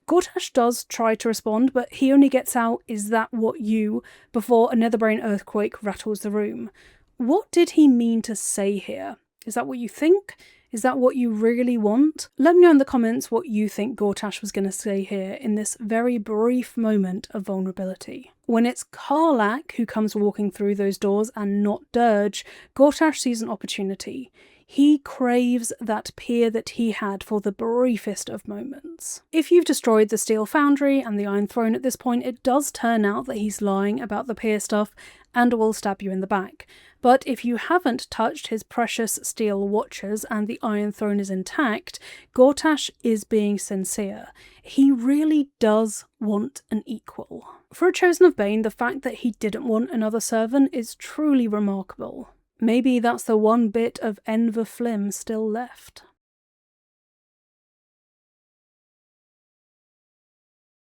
Gortash does try to respond, but he only gets out, "Is that what you?" before a netherbrain earthquake rattles the room. What did he mean to say here? Is that what you think? Is that what you really want? Let me know in the comments what you think Gortash was going to say here in this very brief moment of vulnerability. When it's Karlach who comes walking through those doors and not Durge, Gortash sees an opportunity. He craves that peer that he had for the briefest of moments. If you've destroyed the Steel Foundry and the Iron Throne at this point, it does turn out that he's lying about the peer stuff and will stab you in the back. But if you haven't touched his precious steel watches and the Iron Throne is intact, Gortash is being sincere. He really does want an equal. For a Chosen of Bane, the fact that he didn't want another servant is truly remarkable. Maybe that's the one bit of Enver Flymm still left.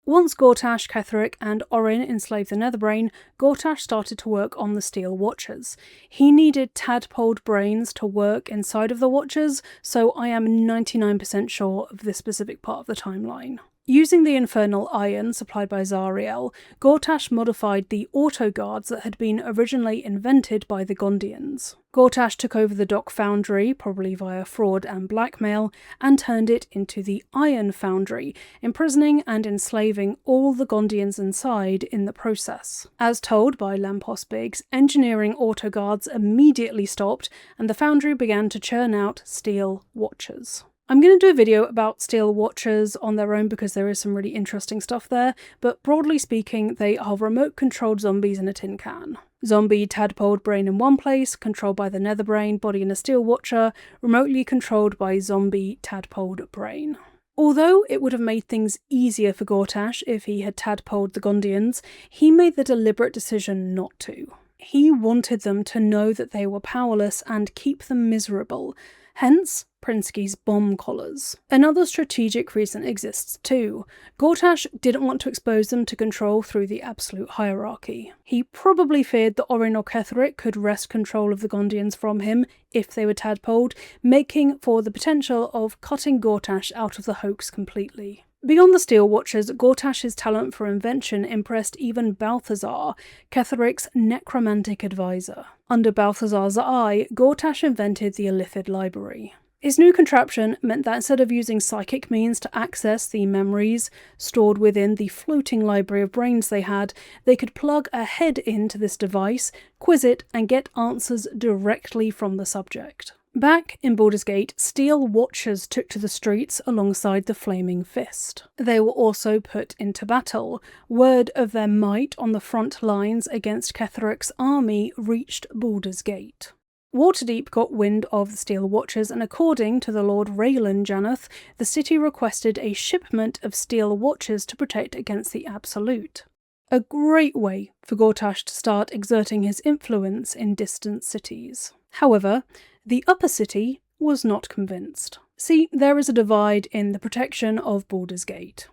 Once Gortash, Ketheric and Orin enslaved the netherbrain, Gortash started to work on the steel watchers. He needed tadpoled brains to work inside of the watchers, so I am 99% sure of this specific part of the timeline. Using the infernal iron supplied by Zariel, Gortash modified the auto-guards that had been originally invented by the Gondians. Gortash took over the dock foundry, probably via fraud and blackmail, and turned it into the Iron Foundry, imprisoning and enslaving all the Gondians inside in the process. As told by Lampos Biggs, engineering auto-guards immediately stopped, and the foundry began to churn out steel watchers. I'm going to do a video about steel watchers on their own because there is some really interesting stuff there, but broadly speaking, they are remote-controlled zombies in a tin can. Zombie tadpoled brain in one place, controlled by the nether brain, body in a steel watcher, remotely controlled by zombie tadpoled brain. Although it would have made things easier for Gortash if he had tadpoled the Gondians, he made the deliberate decision not to. He wanted them to know that they were powerless and keep them miserable, hence Prinsky's bomb collars. Another strategic reason exists too. Gortash didn't want to expose them to control through the absolute hierarchy. He probably feared that Orin or Ketheric could wrest control of the Gondians from him if they were tadpoled, making for the potential of cutting Gortash out of the hoax completely. Beyond the Steel Watchers, Gortash's talent for invention impressed even Balthazar, Ketheric's necromantic advisor. Under Balthazar's eye, Gortash invented the Illithid Library. His new contraption meant that instead of using psychic means to access the memories stored within the floating library of brains they had, they could plug a head into this device, quiz it, and get answers directly from the subject. Back in Baldur's Gate, Steel Watchers took to the streets alongside the Flaming Fist. They were also put into battle. Word of their might on the front lines against Ketheric's army reached Baldur's Gate. Waterdeep got wind of the Steel Watchers, and according to the Lord Raylan Janath, the city requested a shipment of Steel Watchers to protect against the Absolute. A great way for Gortash to start exerting his influence in distant cities. However, the upper city was not convinced. See, there is a divide in the protection of Baldur's Gate.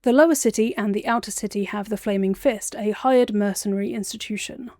The lower city and the outer city have the Flaming Fist, a hired mercenary institution.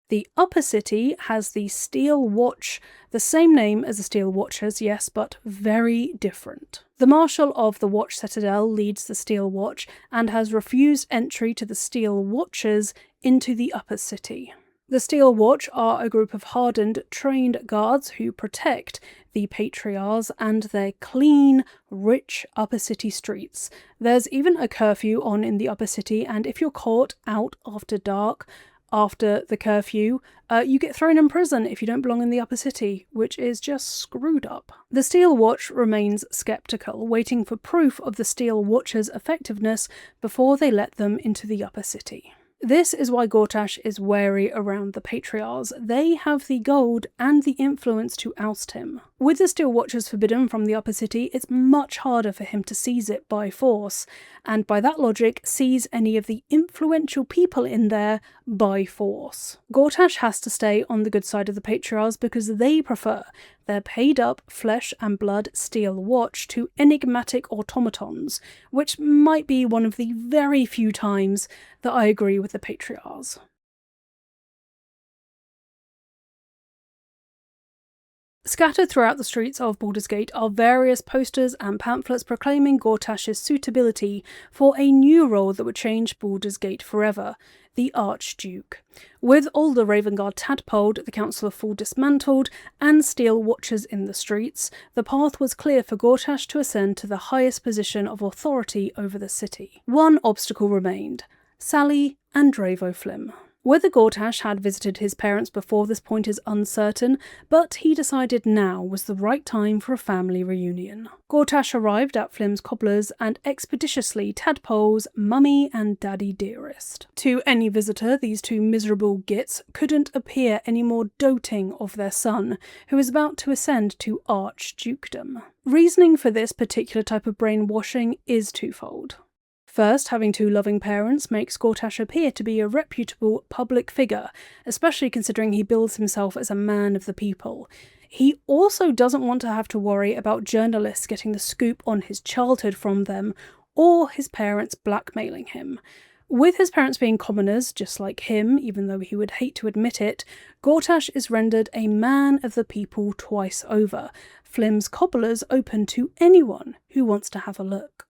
The upper city has the Steel Watch, the same name as the Steel Watchers, yes, but very different. The Marshal of the Watch Citadel leads the Steel Watch and has refused entry to the Steel Watchers into the upper city. The Steel Watch are a group of hardened, trained guards who protect the Patriarchs and their clean, rich upper city streets. There's even a curfew on in the upper city, and if you're caught out after dark, after the curfew, you get thrown in prison if you don't belong in the upper city, which is just screwed up. The Steel Watch remains skeptical, waiting for proof of the Steel Watch's effectiveness before they let them into the upper city. This is why Gortash is wary around the Patriarchs. They have the gold and the influence to oust him. With the Steel Watchers forbidden from the upper city, it's much harder for him to seize it by force, and by that logic, seize any of the influential people in there by force. Gortash has to stay on the good side of the Patriarchs because they prefer their paid-up flesh and blood Steel Watch to enigmatic automatons, which might be one of the very few times that I agree with the Patriarchs. Scattered throughout the streets of Baldur's Gate are various posters and pamphlets proclaiming Gortash's suitability for a new role that would change Baldur's Gate forever, the Archduke. With all the Ravengard tadpoled, the Council of Fall dismantled, and Steel Watchers in the streets, the path was clear for Gortash to ascend to the highest position of authority over the city. One obstacle remained: Sally and Enver Flymm. Whether Gortash had visited his parents before this point is uncertain, but he decided now was the right time for a family reunion. Gortash arrived at Flymm's cobblers and expeditiously tadpoles Mummy and Daddy Dearest. To any visitor, these two miserable gits couldn't appear any more doting of their son, who is about to ascend to archdukedom. Reasoning for this particular type of brainwashing is twofold. First, having two loving parents makes Gortash appear to be a reputable public figure, especially considering he bills himself as a man of the people. He also doesn't want to have to worry about journalists getting the scoop on his childhood from them, or his parents blackmailing him. With his parents being commoners, just like him, even though he would hate to admit it, Gortash is rendered a man of the people twice over. Flymm's cobblers open to anyone who wants to have a look.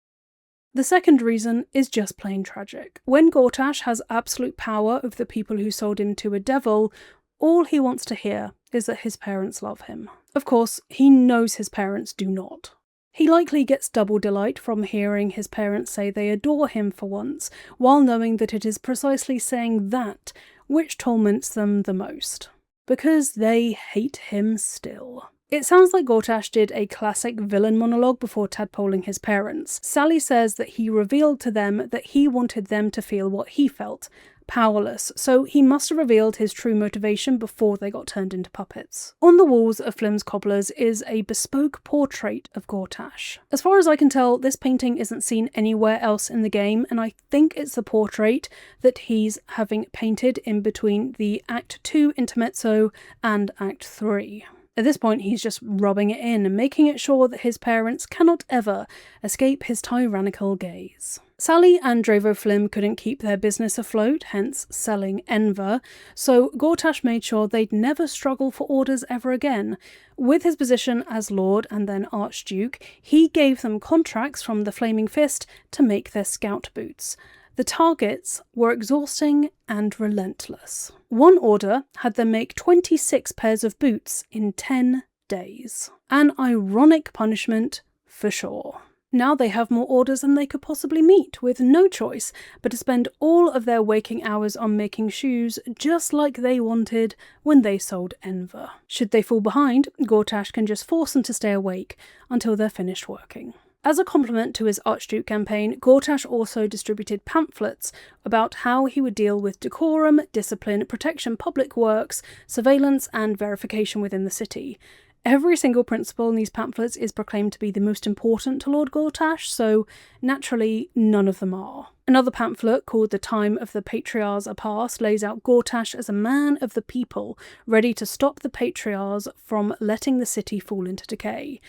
The second reason is just plain tragic. When Gortash has absolute power over the people who sold him to a devil, all he wants to hear is that his parents love him. Of course, he knows his parents do not. He likely gets double delight from hearing his parents say they adore him for once, while knowing that it is precisely saying that which torments them the most. Because they hate him still. It sounds like Gortash did a classic villain monologue before tadpoling his parents. Sally says that he revealed to them that he wanted them to feel what he felt, powerless, so he must have revealed his true motivation before they got turned into puppets. On the walls of Flymm's cobblers is a bespoke portrait of Gortash. As far as I can tell, this painting isn't seen anywhere else in the game, and I think it's the portrait that he's having painted in between the Act 2 intermezzo and Act 3. At this point, he's just rubbing it in and making it sure that his parents cannot ever escape his tyrannical gaze. Sally and Enver Flymm couldn't keep their business afloat, hence selling Enver, so Gortash made sure they'd never struggle for orders ever again. With his position as Lord and then Archduke, he gave them contracts from the Flaming Fist to make their scout boots. The targets were exhausting and relentless. One order had them make 26 pairs of boots in 10 days. An ironic punishment for sure. Now they have more orders than they could possibly meet, with no choice but to spend all of their waking hours on making shoes just like they wanted when they sold Enver. Should they fall behind, Gortash can just force them to stay awake until they're finished working. As a compliment to his Archduke campaign, Gortash also distributed pamphlets about how he would deal with decorum, discipline, protection, public works, surveillance, and verification within the city. Every single principle in these pamphlets is proclaimed to be the most important to Lord Gortash, so naturally none of them are. Another pamphlet, called The Time of the Patriarchs Are Past, lays out Gortash as a man of the people, ready to stop the Patriarchs from letting the city fall into decay.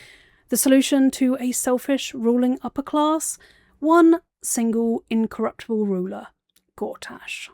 The solution to a selfish ruling upper class? One single incorruptible ruler, Gortash.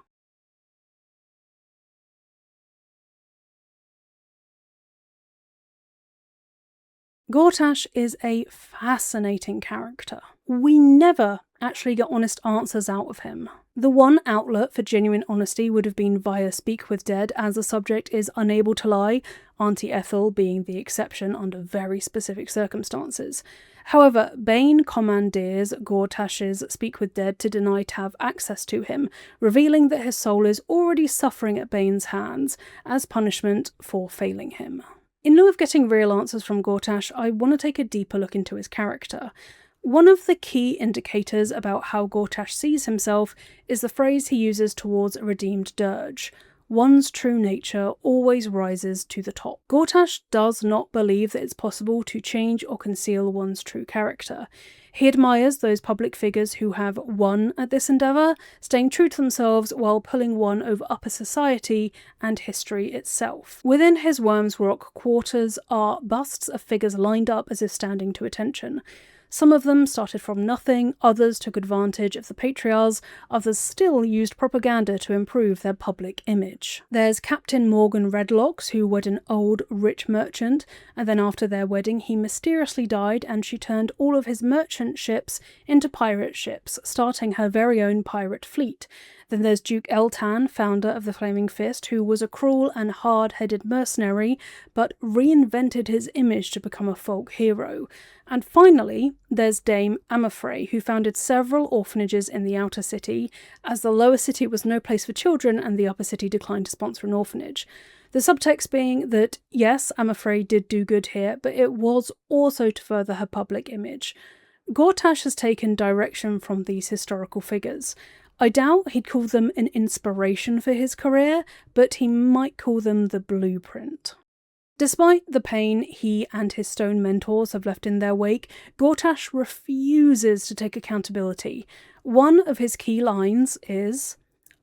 Gortash is a fascinating character. We never actually get honest answers out of him. The one outlet for genuine honesty would have been via Speak with Dead, as the subject is unable to lie, Auntie Ethel being the exception under very specific circumstances. However, Bane commandeers Gortash's Speak with Dead to deny Tav access to him, revealing that his soul is already suffering at Bane's hands as punishment for failing him. In lieu of getting real answers from Gortash, I want to take a deeper look into his character. One of the key indicators about how Gortash sees himself is the phrase he uses towards a redeemed Durge. One's true nature always rises to the top. Gortash does not believe that it's possible to change or conceal one's true character. He admires those public figures who have won at this endeavour, staying true to themselves while pulling one over upper society and history itself. Within his Worm's Rock quarters are busts of figures lined up as if standing to attention. Some of them started from nothing, others took advantage of the patriarchs, others still used propaganda to improve their public image. There's Captain Morgan Redlocks, who wed an old, rich merchant, and then after their wedding he mysteriously died and she turned all of his merchant ships into pirate ships, starting her very own pirate fleet. Then there's Duke Eltan, founder of the Flaming Fist, who was a cruel and hard-headed mercenary, but reinvented his image to become a folk hero. And finally, there's Dame Amafrey, who founded several orphanages in the outer city, as the lower city was no place for children and the upper city declined to sponsor an orphanage. The subtext being that, yes, Amafrey did do good here, but it was also to further her public image. Gortash has taken direction from these historical figures. I doubt he'd call them an inspiration for his career, but he might call them the blueprint. Despite the pain he and his stone mentors have left in their wake, Gortash refuses to take accountability. One of his key lines is,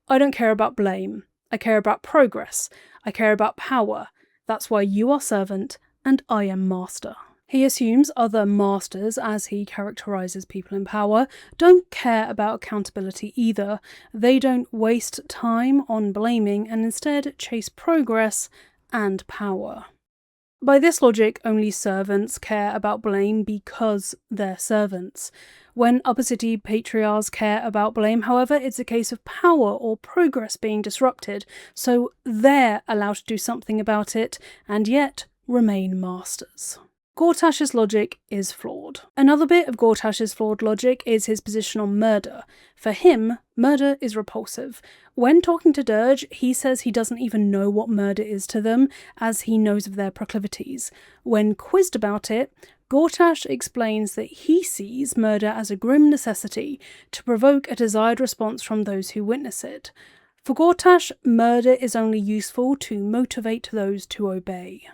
"I don't care about blame. I care about progress. I care about power. That's why you are servant and I am master." He assumes other masters, as he characterises people in power, don't care about accountability either. They don't waste time on blaming and instead chase progress and power. By this logic, only servants care about blame because they're servants. When upper city patriarchs care about blame, however, it's a case of power or progress being disrupted, so they're allowed to do something about it and yet remain masters. Gortash's logic is flawed. Another bit of Gortash's flawed logic is his position on murder. For him, murder is repulsive. When talking to Durge, he says he doesn't even know what murder is to them, as he knows of their proclivities. When quizzed about it, Gortash explains that he sees murder as a grim necessity to provoke a desired response from those who witness it. For Gortash, murder is only useful to motivate those to obey.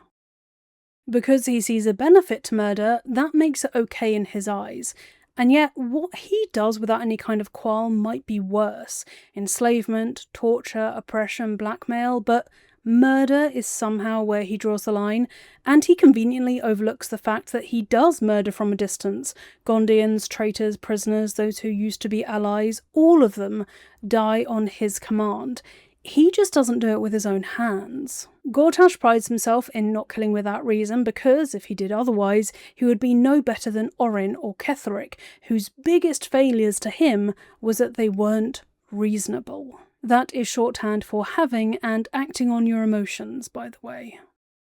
Because he sees a benefit to murder, that makes it okay in his eyes. And yet, what he does without any kind of qualm might be worse. Enslavement, torture, oppression, blackmail, but murder is somehow where he draws the line, and he conveniently overlooks the fact that he does murder from a distance. Gondians, traitors, prisoners, those who used to be allies, all of them die on his command. He just doesn't do it with his own hands. Gortash prides himself in not killing without reason because, if he did otherwise, he would be no better than Orin or Ketheric, whose biggest failures to him was that they weren't reasonable. That is shorthand for having and acting on your emotions, by the way.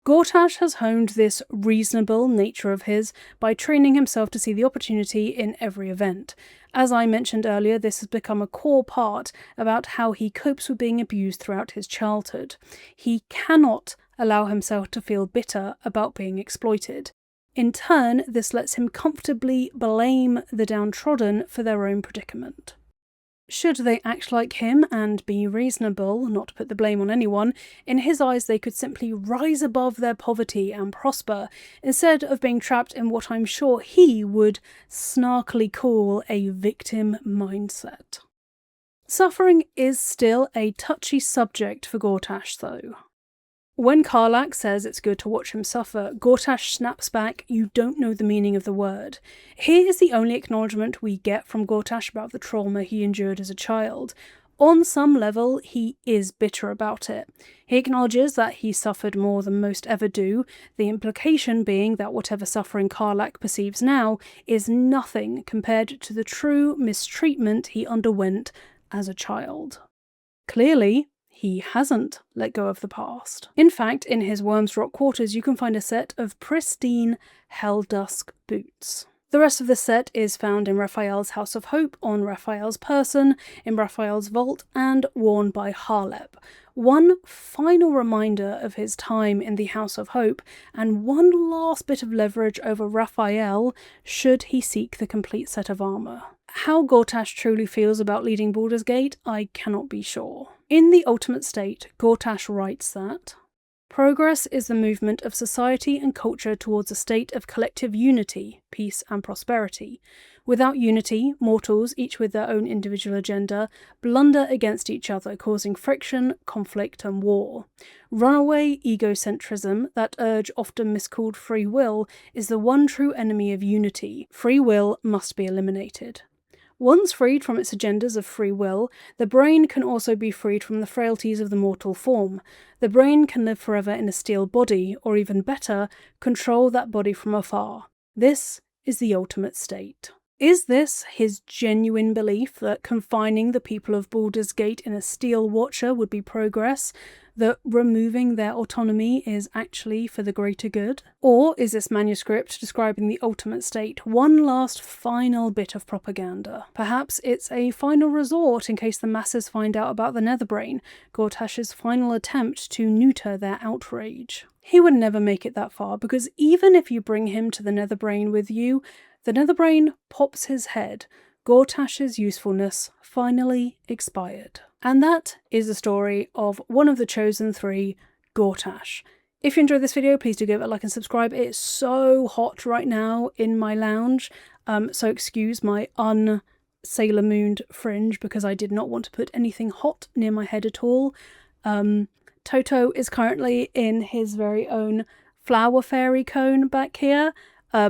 Gortash has honed this reasonable nature of his by training himself to see the opportunity in every event. As I mentioned earlier, this has become a core part about how he copes with being abused throughout his childhood. He cannot allow himself to feel bitter about being exploited. In turn, this lets him comfortably blame the downtrodden for their own predicament. Should they act like him and be reasonable, not to put the blame on anyone, in his eyes they could simply rise above their poverty and prosper, instead of being trapped in what I'm sure he would snarkily call a victim mindset. Suffering is still a touchy subject for Gortash, though. When Karlach says it's good to watch him suffer, Gortash snaps back, "You don't know the meaning of the word." Here is the only acknowledgement we get from Gortash about the trauma he endured as a child. On some level, he is bitter about it. He acknowledges that he suffered more than most ever do, the implication being that whatever suffering Karlach perceives now is nothing compared to the true mistreatment he underwent as a child. Clearly, he hasn't let go of the past. In fact, in his Worm's Rock quarters you can find a set of pristine Helldusk boots. The rest of the set is found in Raphael's House of Hope, on Raphael's person, in Raphael's vault, and worn by Harlep. One final reminder of his time in the House of Hope, and one last bit of leverage over Raphael should he seek the complete set of armour. How Gortash truly feels about leading Baldur's Gate, I cannot be sure. In The Ultimate State, Gortash writes that progress is the movement of society and culture towards a state of collective unity, peace and prosperity. Without unity, mortals, each with their own individual agenda, blunder against each other, causing friction, conflict and war. Runaway egocentrism, that urge often miscalled free will, is the one true enemy of unity. Free will must be eliminated. Once freed from its agendas of free will, the brain can also be freed from the frailties of the mortal form. The brain can live forever in a steel body, or even better, control that body from afar. This is the ultimate state. Is this his genuine belief that confining the people of Baldur's Gate in a steel watcher would be progress? That removing their autonomy is actually for the greater good? Or is this manuscript describing the ultimate state one last final bit of propaganda? Perhaps it's a final resort in case the masses find out about the Netherbrain, Gortash's final attempt to neuter their outrage. He would never make it that far, because even if you bring him to the Netherbrain with you, the Netherbrain pops his head. Gortash's usefulness finally expired. And that is the story of one of the Chosen 3, Gortash. If you enjoyed this video, please do give it a like and subscribe. It is so hot right now in my lounge, so excuse my un-Sailor Mooned fringe because I did not want to put anything hot near my head at all. Toto is currently in his very own flower fairy cone back here,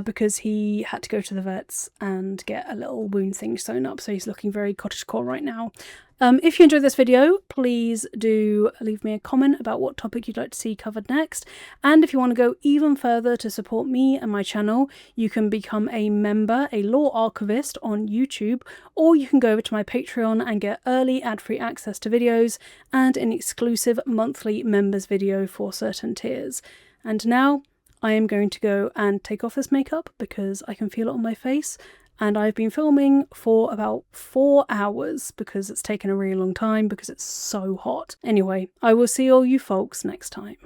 because he had to go to the vets and get a little wound thing sewn up, so he's looking very cottagecore right now. If you enjoyed this video, please do leave me a comment about what topic you'd like to see covered next, and if you want to go even further to support me and my channel, you can become a member, a lore archivist on YouTube, or you can go over to my Patreon and get early ad-free access to videos and an exclusive monthly members video for certain tiers. And now, I am going to go and take off this makeup because I can feel it on my face. And I've been filming for about 4 hours because it's taken a really long time because it's so hot. Anyway, I will see all you folks next time.